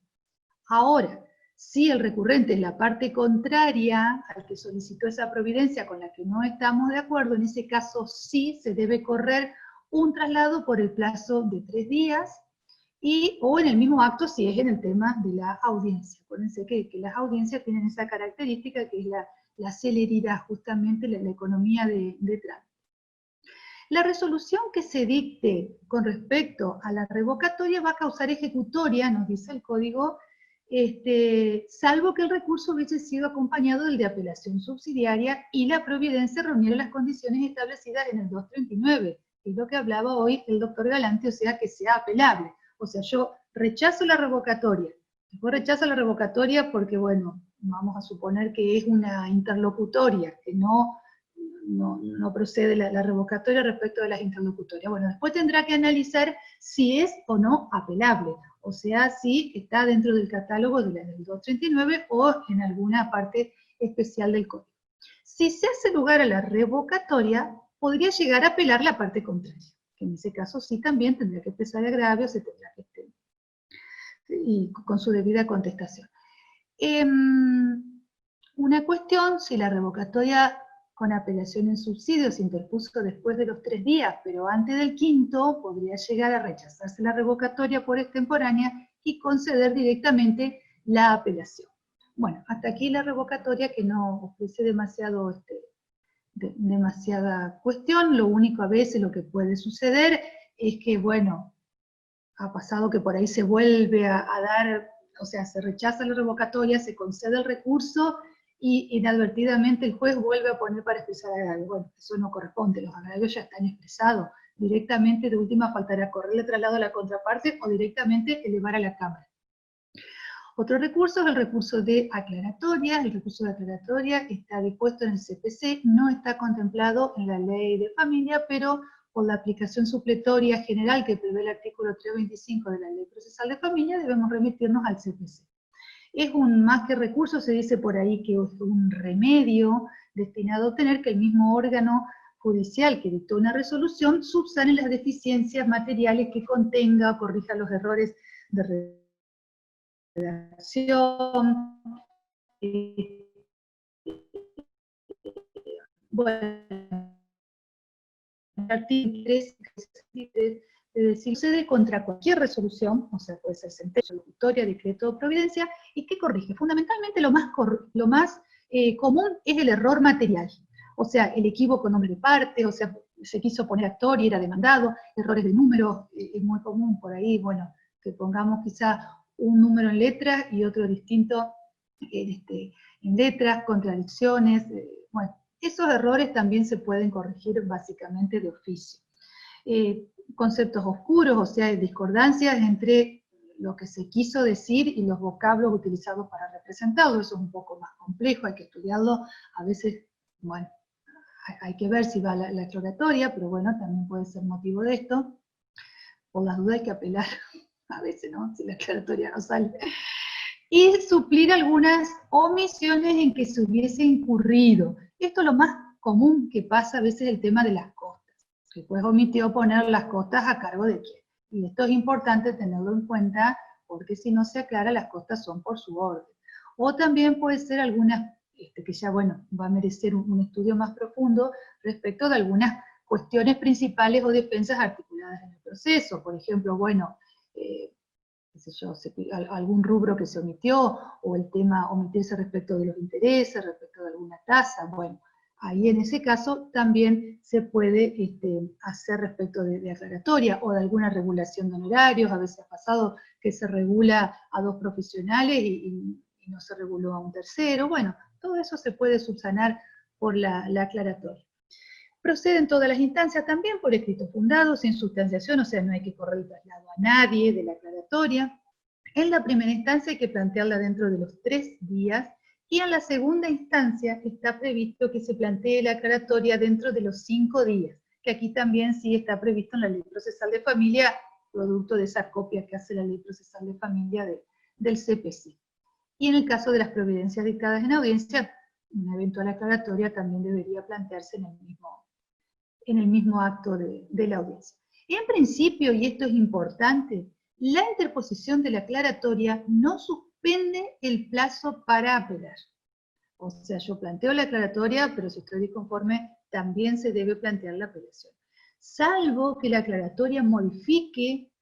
Ahora, si el recurrente es la parte contraria al que solicitó esa providencia con la que no estamos de acuerdo, en ese caso sí se debe correr un traslado por el plazo de 3 días, o en el mismo acto si es en el tema de la audiencia. Acuérdense que las audiencias tienen esa característica que es la celeridad, justamente la economía de trámite. La resolución que se dicte con respecto a la revocatoria va a causar ejecutoria, nos dice el código, salvo que el recurso hubiese sido acompañado del de apelación subsidiaria y la providencia reuniera las condiciones establecidas en el 239, que es lo que hablaba hoy el doctor Galante, o sea, que sea apelable. O sea, yo rechazo la revocatoria. Después rechazo la revocatoria porque, bueno, vamos a suponer que es una interlocutoria, que no procede la revocatoria respecto de las interlocutorias. Bueno, después tendrá que analizar si es o no apelable, o sea, si está dentro del catálogo de la del 239 o en alguna parte especial del código. Si se hace lugar a la revocatoria, podría llegar a apelar la parte contraria, que en ese caso sí también tendría que expresar agravio, se tendrá que y con su debida contestación. Una cuestión, si la revocatoria con apelación en subsidio se interpuso después de los 3 días, pero antes del 5º, podría llegar a rechazarse la revocatoria por extemporánea y conceder directamente la apelación. Bueno, hasta aquí la revocatoria, que no ofrece demasiada cuestión. Lo único a veces lo que puede suceder es que, bueno, ha pasado que por ahí se vuelve a dar, o sea, se rechaza la revocatoria, se concede el recurso, y inadvertidamente el juez vuelve a poner para expresar agravio. Bueno, eso no corresponde, los agravios ya están expresados directamente de última faltará correrle traslado a la contraparte o directamente elevar a la Cámara. Otro recurso es el recurso de aclaratoria. El recurso de aclaratoria está dispuesto en el CPC, no está contemplado en la ley de familia, pero por la aplicación supletoria general que prevé el artículo 325 de la ley procesal de familia, debemos remitirnos al CPC. Es un más que recurso, se dice por ahí que es un remedio destinado a obtener que el mismo órgano judicial que dictó una resolución subsane las deficiencias materiales que contenga o corrija los errores de redacción. Bueno, el artículo 3 de decir, sucede contra cualquier resolución, o sea, puede ser sentencia, locutoria, decreto o providencia, y que corrige. Fundamentalmente lo más común es el error material, o sea, el equívoco en nombre de parte, o sea, se quiso poner actor y era demandado, errores de números, es muy común por ahí, bueno, que pongamos quizá un número en letras y otro distinto en letras, contradicciones, bueno, esos errores también se pueden corregir básicamente de oficio. Conceptos oscuros, o sea, discordancias entre lo que se quiso decir y los vocablos utilizados para representarlo, eso es un poco más complejo, hay que estudiarlo, a veces, bueno, hay que ver si va la aclaratoria, pero bueno, también puede ser motivo de esto. Por las dudas hay que apelar, a veces, ¿no? Si la aclaratoria no sale. Y suplir algunas omisiones en que se hubiese incurrido. Esto es lo más común que pasa a veces, el tema de las costas. Después omitió poner las costas a cargo de quién. Y esto es importante tenerlo en cuenta, porque si no se aclara, las costas son por su orden. O también puede ser algunas, que ya, bueno, va a merecer un estudio más profundo respecto de algunas cuestiones principales o defensas articuladas en el proceso. Por ejemplo, bueno, qué sé yo, algún rubro que se omitió, o el tema omitirse respecto de los intereses, respecto de alguna tasa, bueno, ahí en ese caso también se puede hacer respecto de aclaratoria, o de alguna regulación de honorarios. A veces ha pasado que se regula a dos profesionales y no se reguló a un tercero. Bueno, todo eso se puede subsanar por la aclaratoria. Proceden todas las instancias también por escrito fundado, sin sustanciación, o sea, no hay que correr el traslado a nadie de la aclaratoria. En la primera instancia hay que plantearla dentro de los 3 días, y en la segunda instancia está previsto que se plantee la aclaratoria dentro de los 5 días, que aquí también sí está previsto en la ley procesal de familia, producto de esa copia que hace la ley procesal de familia del CPC. Y en el caso de las providencias dictadas en audiencia, una eventual aclaratoria también debería plantearse en el mismo acto de la audiencia. En principio, y esto es importante, la interposición de la aclaratoria no suspende el plazo para apelar. O sea, yo planteo la aclaratoria, pero si estoy disconforme, también se debe plantear la apelación. Salvo que la aclaratoria modifique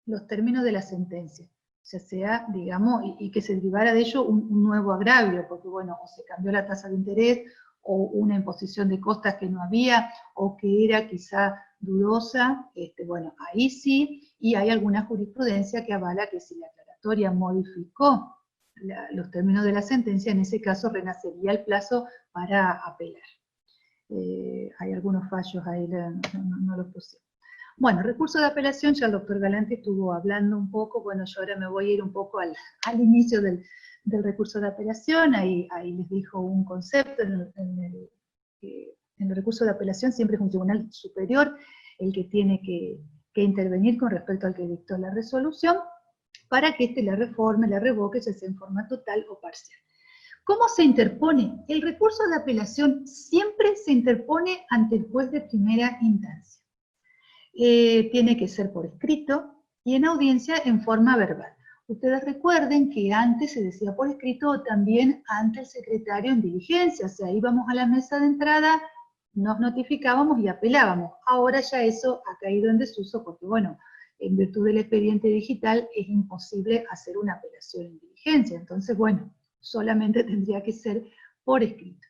los términos de la sentencia. O sea, digamos, y que se derivara de ello un nuevo agravio, porque bueno, o se cambió la tasa de interés, o una imposición de costas que no había, o que era quizá dudosa, bueno, ahí sí, y hay alguna jurisprudencia que avala que si la aclaratoria modificó los términos de la sentencia, en ese caso renacería el plazo para apelar. Hay algunos fallos ahí, no los pusimos. Bueno, recurso de apelación, ya el doctor Galante estuvo hablando un poco, bueno, yo ahora me voy a ir un poco al inicio del recurso de apelación. Ahí les dijo un concepto. En el recurso de apelación siempre es un tribunal superior el que tiene que intervenir con respecto al que dictó la resolución, para que éste la reforme, la revoque, ya sea en forma total o parcial. ¿Cómo se interpone? El recurso de apelación siempre se interpone ante el juez de primera instancia. Tiene que ser por escrito, y en audiencia en forma verbal. Ustedes recuerden que antes se decía por escrito, o también ante el secretario en diligencia, o sea, íbamos a la mesa de entrada, nos notificábamos y apelábamos. Ahora ya eso ha caído en desuso, porque bueno, en virtud del expediente digital es imposible hacer una apelación en diligencia. Entonces, bueno, solamente tendría que ser por escrito.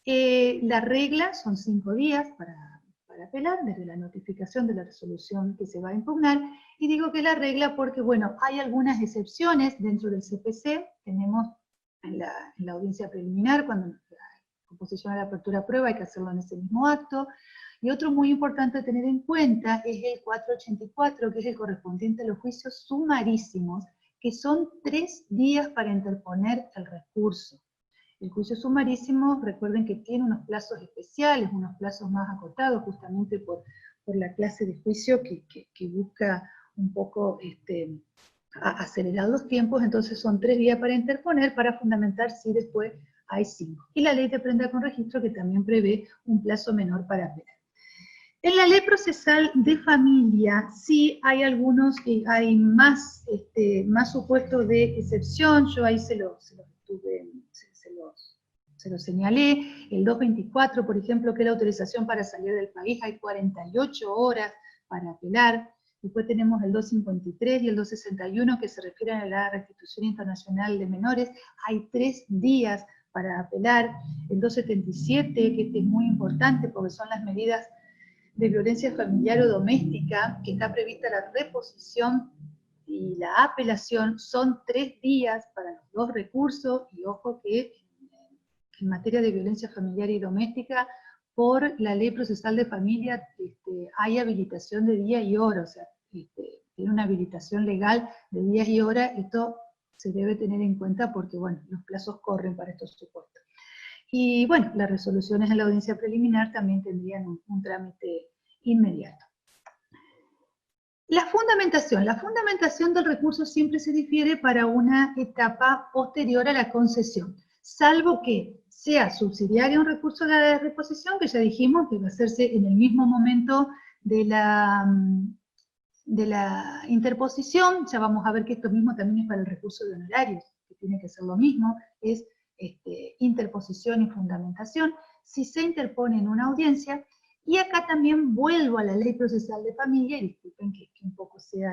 La regla son 5 días para apelar, desde la notificación de la resolución que se va a impugnar, y digo que la regla porque, bueno, hay algunas excepciones dentro del CPC. Tenemos en la audiencia preliminar, cuando la composición de la apertura a prueba hay que hacerlo en ese mismo acto, Y otro muy importante a tener en cuenta es el 484, que es el correspondiente a los juicios sumarísimos, que son 3 días para interponer el recurso. El juicio sumarísimo, recuerden que tiene unos plazos especiales, unos plazos más acotados, justamente por la clase de juicio que busca un poco acelerar los tiempos. Entonces son 3 días para interponer, para fundamentar si después hay 5. Y la ley de prenda con registro, que también prevé un plazo menor para apelar. En la ley procesal de familia, sí hay algunos, hay más supuestos de excepción. Yo ahí se los señalé. El 224, por ejemplo, que es la autorización para salir del país, hay 48 horas para apelar. Después tenemos el 253 y el 261, que se refieren a la restitución internacional de menores, hay 3 días para apelar. El 277, que este es muy importante porque son las medidas de violencia familiar o doméstica, que está prevista la reposición y la apelación, son 3 días para los 2 recursos, y ojo que en materia de violencia familiar y doméstica, por la ley procesal de familia hay habilitación de día y hora, o sea, tiene una habilitación legal de días y horas. Esto se debe tener en cuenta porque, bueno, los plazos corren para estos supuestos. Y bueno, las resoluciones en la audiencia preliminar también tendrían un trámite inmediato. La fundamentación del recurso siempre se difiere para una etapa posterior a la concesión, salvo que sea subsidiario un recurso de la reposición, que ya dijimos que va a hacerse en el mismo momento de la interposición. Ya vamos a ver que esto mismo también es para el recurso de honorarios, que tiene que ser lo mismo, es interposición y fundamentación, si se interpone en una audiencia. Y acá también vuelvo a la ley procesal de familia, y disculpen que un poco sea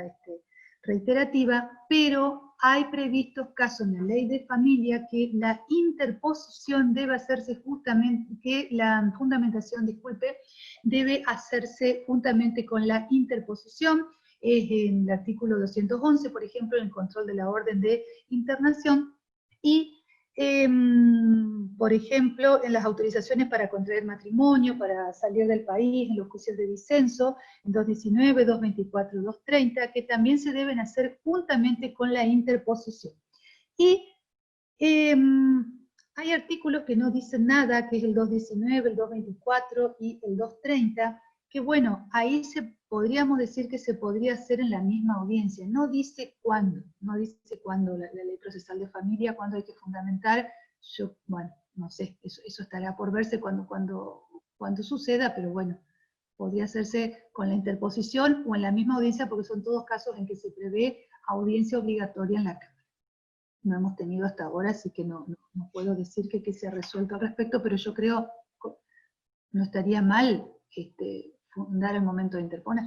reiterativa, pero hay previstos casos en la ley de familia que la interposición debe hacerse justamente, que la fundamentación, debe hacerse juntamente con la interposición. Es en el artículo 211, por ejemplo, en el control de la orden de internación, y por ejemplo, en las autorizaciones para contraer matrimonio, para salir del país, en los juicios de disenso, en 219, 224, 230, que también se deben hacer juntamente con la interposición. Y hay artículos que no dicen nada, que es el 219, el 224 y el 230, que bueno, ahí podríamos decir que se podría hacer en la misma audiencia. No dice cuándo, la ley procesal de familia, cuándo hay que fundamentar. Yo, bueno, no sé, eso estará por verse cuando suceda, pero bueno, podría hacerse con la interposición o en la misma audiencia, porque son todos casos en que se prevé audiencia obligatoria en la Cámara. No hemos tenido hasta ahora, así que no puedo decir que se ha resuelto al respecto, pero yo creo que no estaría mal fundar el momento de interponer.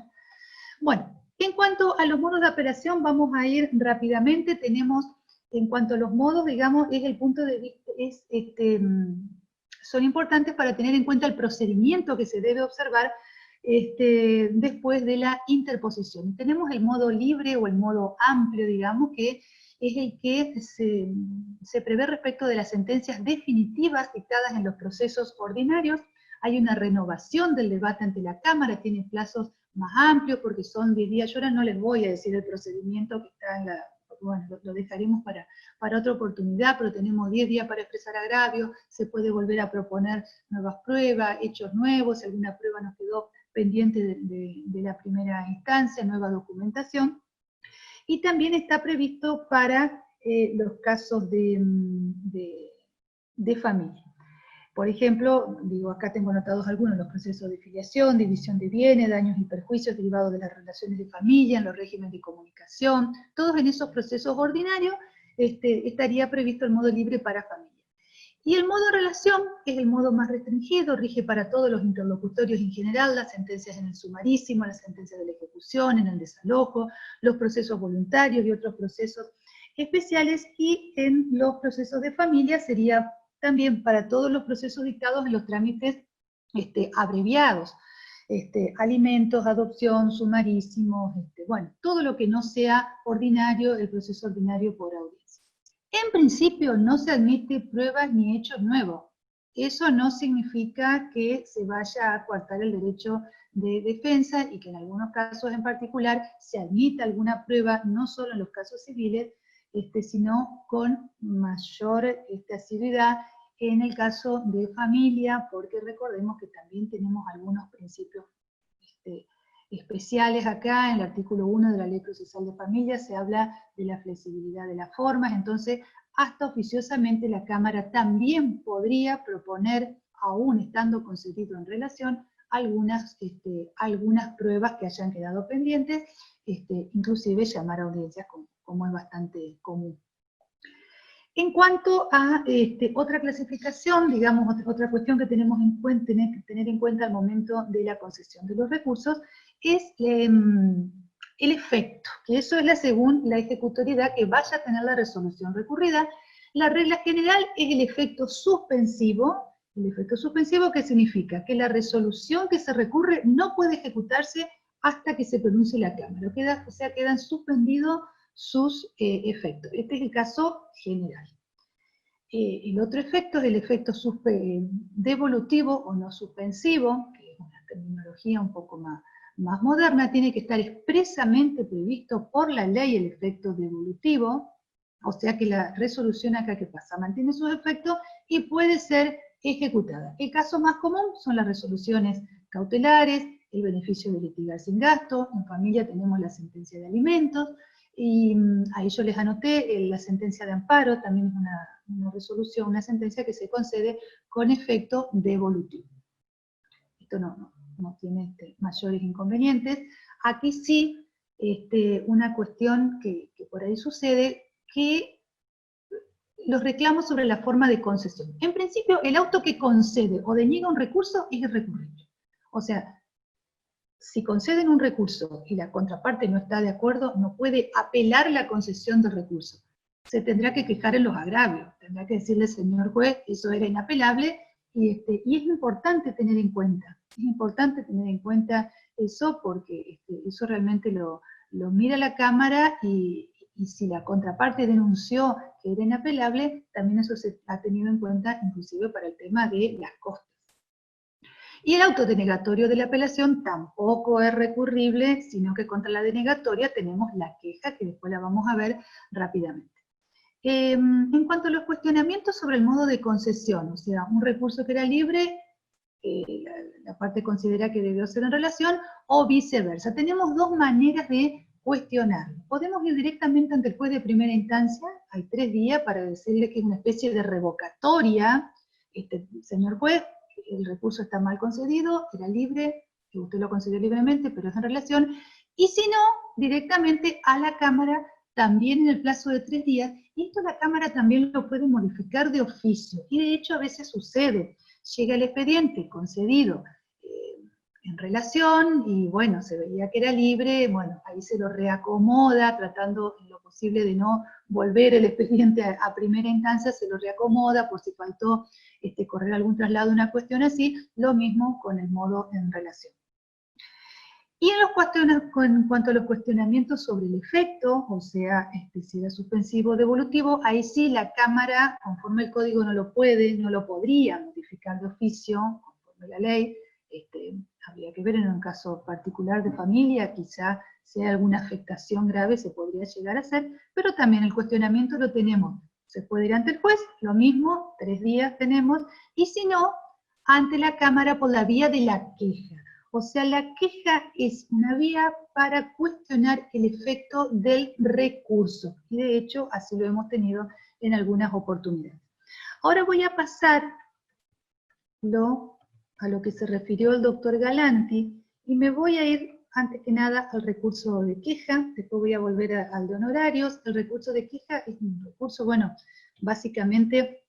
Bueno, en cuanto a los modos de apelación, vamos a ir rápidamente. Tenemos, en cuanto a los modos, digamos, es el punto de vista, son importantes para tener en cuenta el procedimiento que se debe observar después de la interposición. Tenemos el modo libre o el modo amplio, digamos, que es el que se prevé respecto de las sentencias definitivas dictadas en los procesos ordinarios. Hay una renovación del debate ante la Cámara, tiene plazos más amplios porque son 10 días. Yo ahora no les voy a decir el procedimiento que está en la... Bueno, lo dejaremos para otra oportunidad, pero tenemos 10 días para expresar agravios, se puede volver a proponer nuevas pruebas, hechos nuevos, si alguna prueba nos quedó pendiente de la primera instancia, nueva documentación. Y también está previsto para los casos de familia. Por ejemplo, digo, acá tengo anotados algunos, los procesos de filiación, división de bienes, daños y perjuicios derivados de las relaciones de familia, en los regímenes de comunicación, todos en esos procesos ordinarios estaría previsto el modo libre para familia. Y el modo relación es el modo más restringido, rige para todos los interlocutorios en general, las sentencias en el sumarísimo, las sentencias de la ejecución, en el desalojo, los procesos voluntarios y otros procesos especiales, y en los procesos de familia sería también para todos los procesos dictados en los trámites abreviados, alimentos, adopción, sumarísimos, bueno, todo lo que no sea ordinario, el proceso ordinario por audiencia. En principio no se admite pruebas ni hechos nuevos. eso no significa que se vaya a coartar el derecho de defensa y que en algunos casos en particular se admita alguna prueba, no solo en los casos civiles, sino con mayor asiduidad en el caso de familia, porque recordemos que también tenemos algunos principios especiales acá. En el artículo 1 de la Ley Procesal de Familia se habla de la flexibilidad de las formas, entonces hasta oficiosamente la Cámara también podría proponer, aún estando concedido en relación, algunas pruebas que hayan quedado pendientes, inclusive llamar a audiencias como es bastante común. En cuanto a otra clasificación, digamos, otra cuestión que tenemos que tener en cuenta al momento de la concesión de los recursos, es el efecto, que eso es según la ejecutoriedad que vaya a tener la resolución recurrida. La regla general es el efecto suspensivo. El efecto suspensivo, ¿qué significa? Que la resolución que se recurre no puede ejecutarse hasta que se pronuncie la Cámara, o sea, quedan suspendidos sus efectos. Este es el caso general. El otro efecto es el efecto devolutivo o no suspensivo, que es una terminología un poco más moderna. Tiene que estar expresamente previsto por la ley el efecto devolutivo, o sea que la resolución acá que pasa mantiene sus efectos y puede ser ejecutada. El caso más común son las resoluciones cautelares, el beneficio de litigar sin gasto. En familia tenemos la sentencia de alimentos, y ahí yo les anoté la sentencia de amparo, también es una resolución, una sentencia que se concede con efecto devolutivo. Esto no tiene mayores inconvenientes. Aquí sí, una cuestión que por ahí sucede, que los reclamos sobre la forma de concesión. En principio, el auto que concede o deniega un recurso es irrecurrible. O sea, si conceden un recurso y la contraparte no está de acuerdo, no puede apelar la concesión del recurso. Se tendrá que quejar en los agravios, tendrá que decirle, señor juez, eso era inapelable, y es importante tener en cuenta. Es importante tener en cuenta eso porque eso realmente lo mira la Cámara y si la contraparte denunció que era inapelable, también eso se ha tenido en cuenta inclusive para el tema de las costas. Y el auto denegatorio de la apelación tampoco es recurrible, sino que contra la denegatoria tenemos la queja, que después la vamos a ver rápidamente. En cuanto a los cuestionamientos sobre el modo de concesión, o sea, un recurso que era libre, la parte considera que debió ser en relación, o viceversa. Tenemos dos maneras de cuestionarlo. Podemos ir directamente ante el juez de primera instancia, hay 3 días para decirle que es una especie de revocatoria, señor juez, el recurso está mal concedido, era libre, que usted lo concedió libremente, pero es en relación, y si no, directamente a la Cámara, también en el plazo de 3 días, y esto la Cámara también lo puede modificar de oficio, y de hecho a veces sucede, llega el expediente concedido en relación, y bueno, se veía que era libre, bueno, ahí se lo reacomoda, tratando en lo posible de no volver el expediente a primera instancia, se lo reacomoda por si faltó correr algún traslado, una cuestión así, lo mismo con el modo en relación. Y en cuanto a los cuestionamientos sobre el efecto, o sea, si era suspensivo o devolutivo, ahí sí la Cámara, conforme el Código no lo podría modificar de oficio, conforme la ley, habría que ver en un caso particular de familia, quizá si hay alguna afectación grave se podría llegar a hacer, pero también el cuestionamiento lo tenemos. Se puede ir ante el juez, lo mismo, 3 días tenemos, y si no, ante la Cámara por la vía de la queja. O sea, la queja es una vía para cuestionar el efecto del recurso, y de hecho así lo hemos tenido en algunas oportunidades. Ahora voy a pasar a lo que se refirió el doctor Galanti, y me voy a ir, antes que nada, al recurso de queja, después voy a volver al de honorarios. El recurso de queja es un recurso, bueno, básicamente,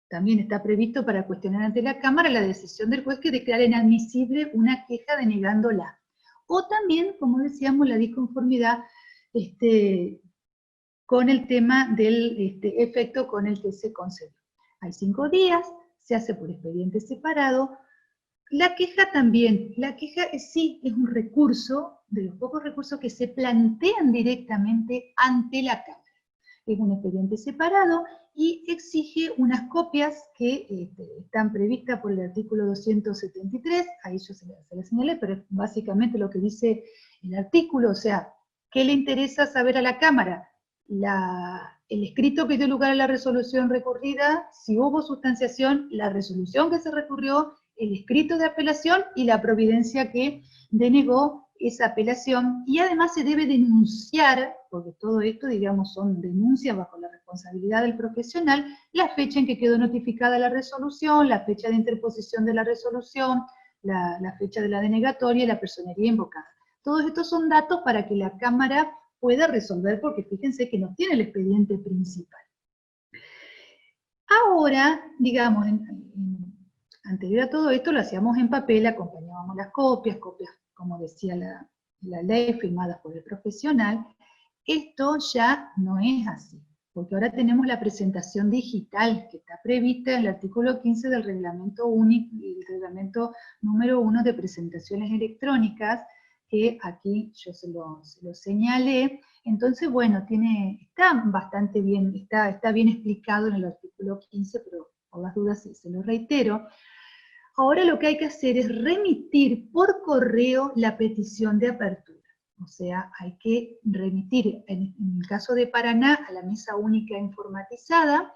también está previsto para cuestionar ante la Cámara la decisión del juez que declara inadmisible una queja denegándola. O también, como decíamos, la disconformidad con el tema del efecto con el que se concedió. Hay 5 días, se hace por expediente separado. La queja también, la queja sí es un recurso, de los pocos recursos que se plantean directamente ante la Cámara. Es un expediente separado, y exige unas copias que están previstas por el artículo 273, ahí yo se la señalé, pero es básicamente lo que dice el artículo, o sea, ¿qué le interesa saber a la Cámara? El escrito que dio lugar a la resolución recurrida, si hubo sustanciación, la resolución que se recurrió, el escrito de apelación y la providencia que denegó esa apelación, y además se debe denunciar, porque todo esto, digamos, son denuncias bajo la responsabilidad del profesional, la fecha en que quedó notificada la resolución, la fecha de interposición de la resolución, la fecha de la denegatoria y la personería invocada. Todos estos son datos para que la Cámara pueda resolver, porque fíjense que no tiene el expediente principal. Ahora, digamos, anterior a todo esto lo hacíamos en papel, acompañábamos las copias, como decía la ley, firmadas por el profesional. Esto ya no es así, porque ahora tenemos la presentación digital, que está prevista en el artículo 15 del reglamento único, el reglamento número 1 de presentaciones electrónicas, que aquí yo se lo señalé. Entonces, bueno, está bastante bien, está bien explicado en el artículo 15, pero por las dudas se lo reitero. Ahora lo que hay que hacer es remitir por correo la petición de apertura. O sea, hay que remitir, en el caso de Paraná, a la mesa única informatizada,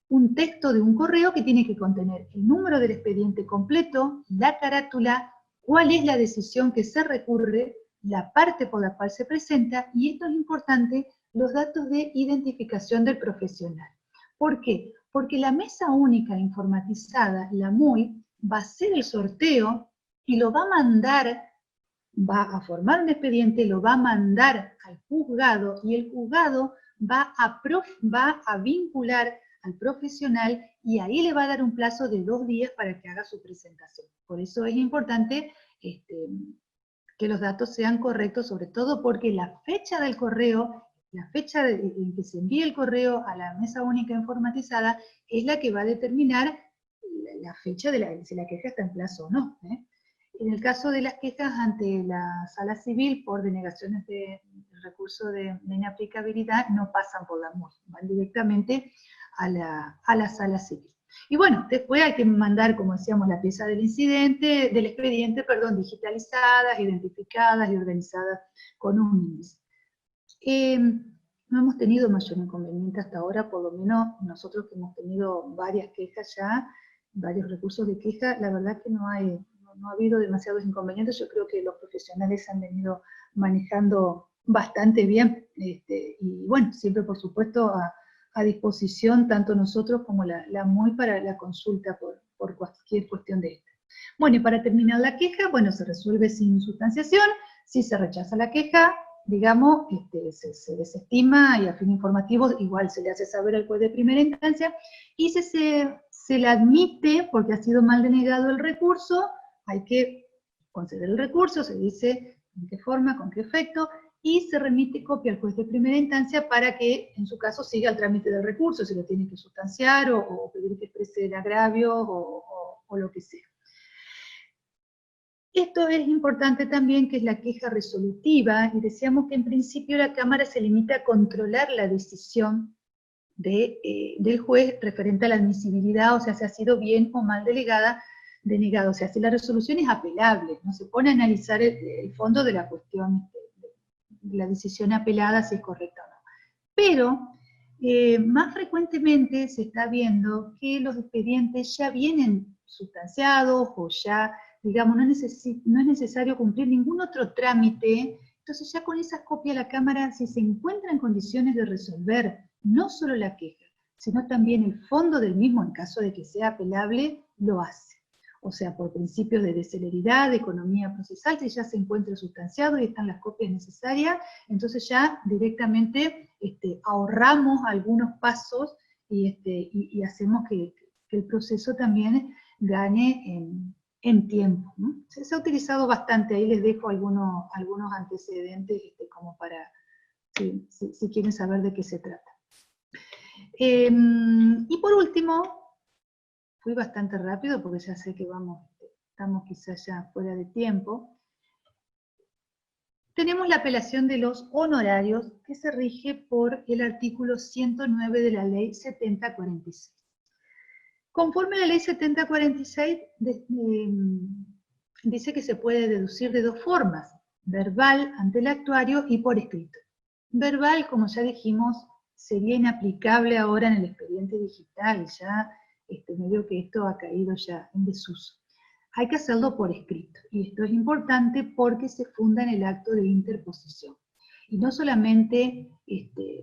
un texto de un correo que tiene que contener el número del expediente completo, la carátula, cuál es la decisión que se recurre, la parte por la cual se presenta, y esto es importante, los datos de identificación del profesional. ¿Por qué? Porque la mesa única informatizada, la MUI, va a hacer el sorteo y lo va a mandar, va a formar un expediente, lo va a mandar al juzgado, y el juzgado va a vincular al profesional, y ahí le va a dar un plazo de 2 días para que haga su presentación. Por eso es importante que los datos sean correctos, sobre todo porque la fecha del correo, la fecha en que se envíe el correo a la mesa única informatizada, es la que va a determinar la fecha de si la queja está en plazo o no. En el caso de las quejas ante la sala civil por denegaciones de recurso de inaplicabilidad, no pasan por la MUI, van directamente a la sala civil. Y bueno, después hay que mandar, como decíamos, la pieza del expediente, digitalizadas, identificadas y organizadas con un índice. No hemos tenido mayor inconveniente hasta ahora, por lo menos nosotros que hemos tenido varias quejas ya, varios recursos de queja, la verdad que no ha habido demasiados inconvenientes. Yo creo que los profesionales han venido manejando bastante bien, y bueno, siempre por supuesto a disposición tanto nosotros como la MUI para la consulta por cualquier cuestión de esta. Bueno, y para terminar la queja, bueno, se resuelve sin sustanciación. Si se rechaza la queja, digamos, se desestima, y a fin informativo igual se le hace saber al juez de primera instancia, y si se la admite porque ha sido mal denegado el recurso, hay que conceder el recurso, se dice en qué forma, con qué efecto, y se remite copia al juez de primera instancia para que, en su caso, siga el trámite del recurso, si lo tiene que sustanciar, o pedir que exprese el agravio, o lo que sea. Esto es importante también, que es la queja resolutiva, y decíamos que en principio la Cámara se limita a controlar la decisión del juez referente a la admisibilidad, o sea, si ha sido bien o mal denegado, o sea, si la resolución es apelable, no se pone a analizar el fondo de la cuestión, de la decisión apelada, si es correcta o no. Pero más frecuentemente se está viendo que los expedientes ya vienen sustanciados, o ya, digamos, no es necesario cumplir ningún otro trámite. Entonces ya con esas copias la Cámara, si se encuentra en condiciones de resolver no solo la queja, sino también el fondo del mismo, en caso de que sea apelable, lo hace. O sea, por principios de celeridad, de economía procesal, si ya se encuentra sustanciado y están las copias necesarias, entonces ya directamente ahorramos algunos pasos, y hacemos que el proceso también gane en tiempo, ¿no? Se ha utilizado bastante, ahí les dejo algunos antecedentes como para, si quieren saber de qué se trata. Y por último, fui bastante rápido porque ya sé que estamos quizás ya fuera de tiempo. tenemos la apelación de los honorarios que se rige por el artículo 109 de la ley 7046. Conforme a la ley 7046, dice que se puede deducir de dos formas, verbal ante el actuario y por escrito. Verbal, como ya dijimos, sería inaplicable ahora en el expediente digital, ya medio que esto ha caído ya en desuso. Hay que hacerlo por escrito, y esto es importante porque se funda en el acto de interposición. Y no solamente,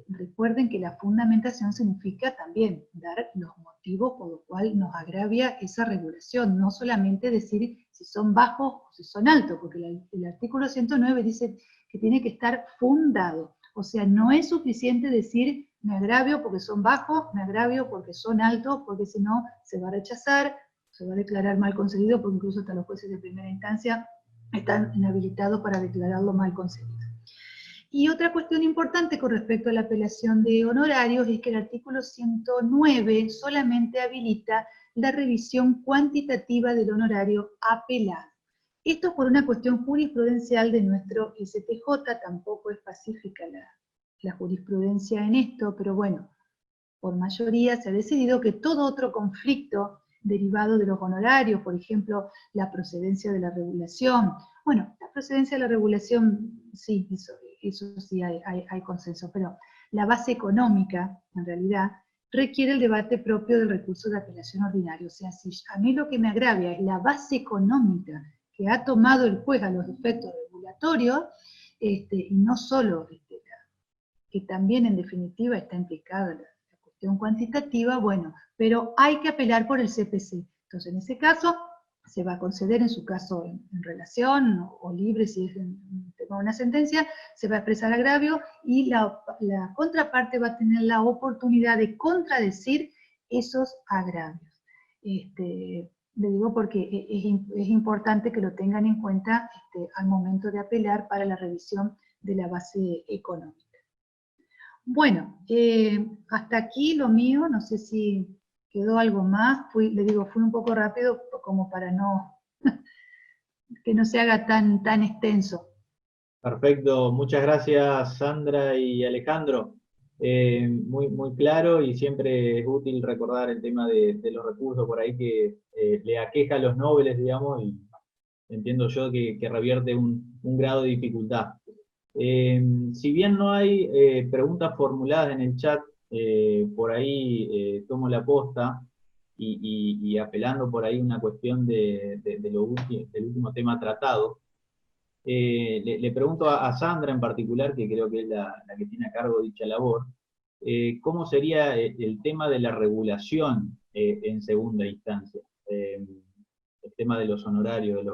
recuerden que la fundamentación significa también dar los motivos por los cuales nos agravia esa regulación, no solamente decir si son bajos o si son altos, porque el artículo 109 dice que tiene que estar fundado. O sea, no es suficiente decir me agravio porque son bajos, me agravio porque son altos, porque si no se va a rechazar, se va a declarar mal concedido, porque incluso hasta los jueces de primera instancia están inhabilitados para declararlo mal concedido. Y otra cuestión importante con respecto a la apelación de honorarios es que el artículo 109 solamente habilita la revisión cuantitativa del honorario apelado. Esto es por una cuestión jurisprudencial de nuestro STJ, tampoco es pacífica la jurisprudencia en esto, pero bueno, por mayoría se ha decidido que todo otro conflicto derivado de los honorarios, por ejemplo, la procedencia de la regulación, bueno, la procedencia de la regulación, sí, eso sí hay consenso, pero la base económica, en realidad, requiere el debate propio del recurso de apelación ordinario. O sea, si a mí lo que me agravia es la base económica que ha tomado el juez a los efectos regulatorios, y no solo que también en definitiva está implicada la cuestión cuantitativa, bueno, pero hay que apelar por el CPC. Entonces, en ese caso, se va a conceder en su caso en relación o libre si es en una sentencia, se va a expresar agravio y la contraparte va a tener la oportunidad de contradecir esos agravios. Le digo porque es importante que lo tengan en cuenta al momento de apelar para la revisión de la base económica. Bueno, hasta aquí lo mío, no sé si quedó algo más, fui un poco rápido como para que no se haga tan extenso. Perfecto, muchas gracias Sandra y Alejandro. Muy claro, y siempre es útil recordar el tema de los recursos por ahí que le aqueja a los nobles, digamos, y entiendo yo que revierte un grado de dificultad. Si bien no hay preguntas formuladas en el chat, por ahí tomo la posta y apelando por ahí una cuestión del último tema tratado. Le pregunto a Sandra en particular, que creo que es la que tiene a cargo dicha labor, ¿cómo sería el tema de la regulación en segunda instancia? El tema de los honorarios,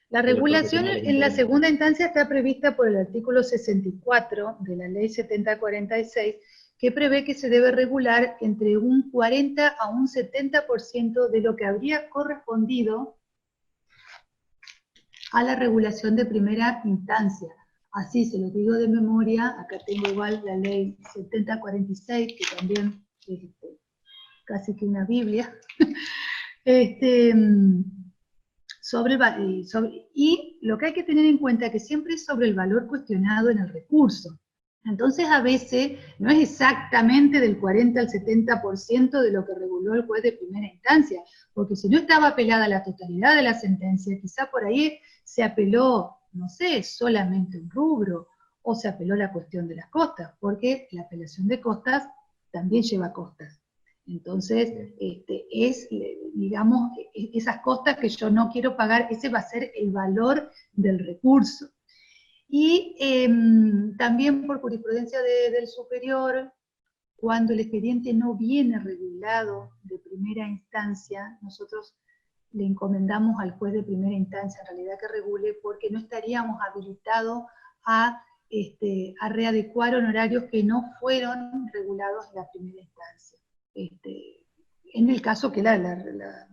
La regulación en la segunda instancia está prevista por el artículo 64 de la ley 7046, que prevé que se debe regular entre un 40 a un 70% de lo que habría correspondido a la regulación de primera instancia. Así se lo digo de memoria, acá tengo igual la ley 7046, que también es casi que una Biblia, y lo que hay que tener en cuenta es que siempre es sobre el valor cuestionado en el recurso. Entonces a veces no es exactamente del 40 al 70% de lo que reguló el juez de primera instancia, porque si no estaba apelada la totalidad de la sentencia, quizá por ahí se apeló, no sé, solamente un rubro, o se apeló la cuestión de las costas, porque la apelación de costas también lleva costas. Entonces, digamos, esas costas que yo no quiero pagar, ese va a ser el valor del recurso. Y también por jurisprudencia del superior, cuando el expediente no viene regulado de primera instancia, nosotros le encomendamos al juez de primera instancia en realidad que regule, porque no estaríamos habilitados a readecuar honorarios que no fueron regulados en la primera instancia. En el caso que la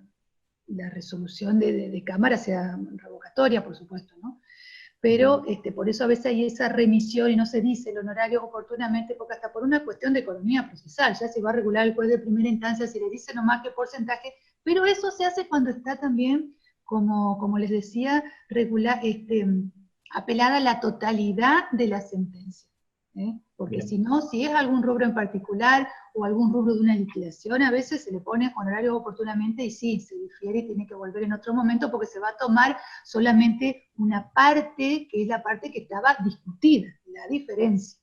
resolución de Cámara sea revocatoria, por supuesto, ¿no? Pero por eso a veces hay esa remisión y no se dice el honorario oportunamente, porque hasta por una cuestión de economía procesal, ya se va a regular el juez de primera instancia si le dice nomás qué porcentaje, pero eso se hace cuando está también, como les decía, apelada la totalidad de la sentencia. Porque Bien. si no, si es algún rubro en particular o algún rubro de una liquidación, a veces se le pone honorario oportunamente y sí, se difiere y tiene que volver en otro momento porque se va a tomar solamente una parte, que es la parte que estaba discutida, la diferencia.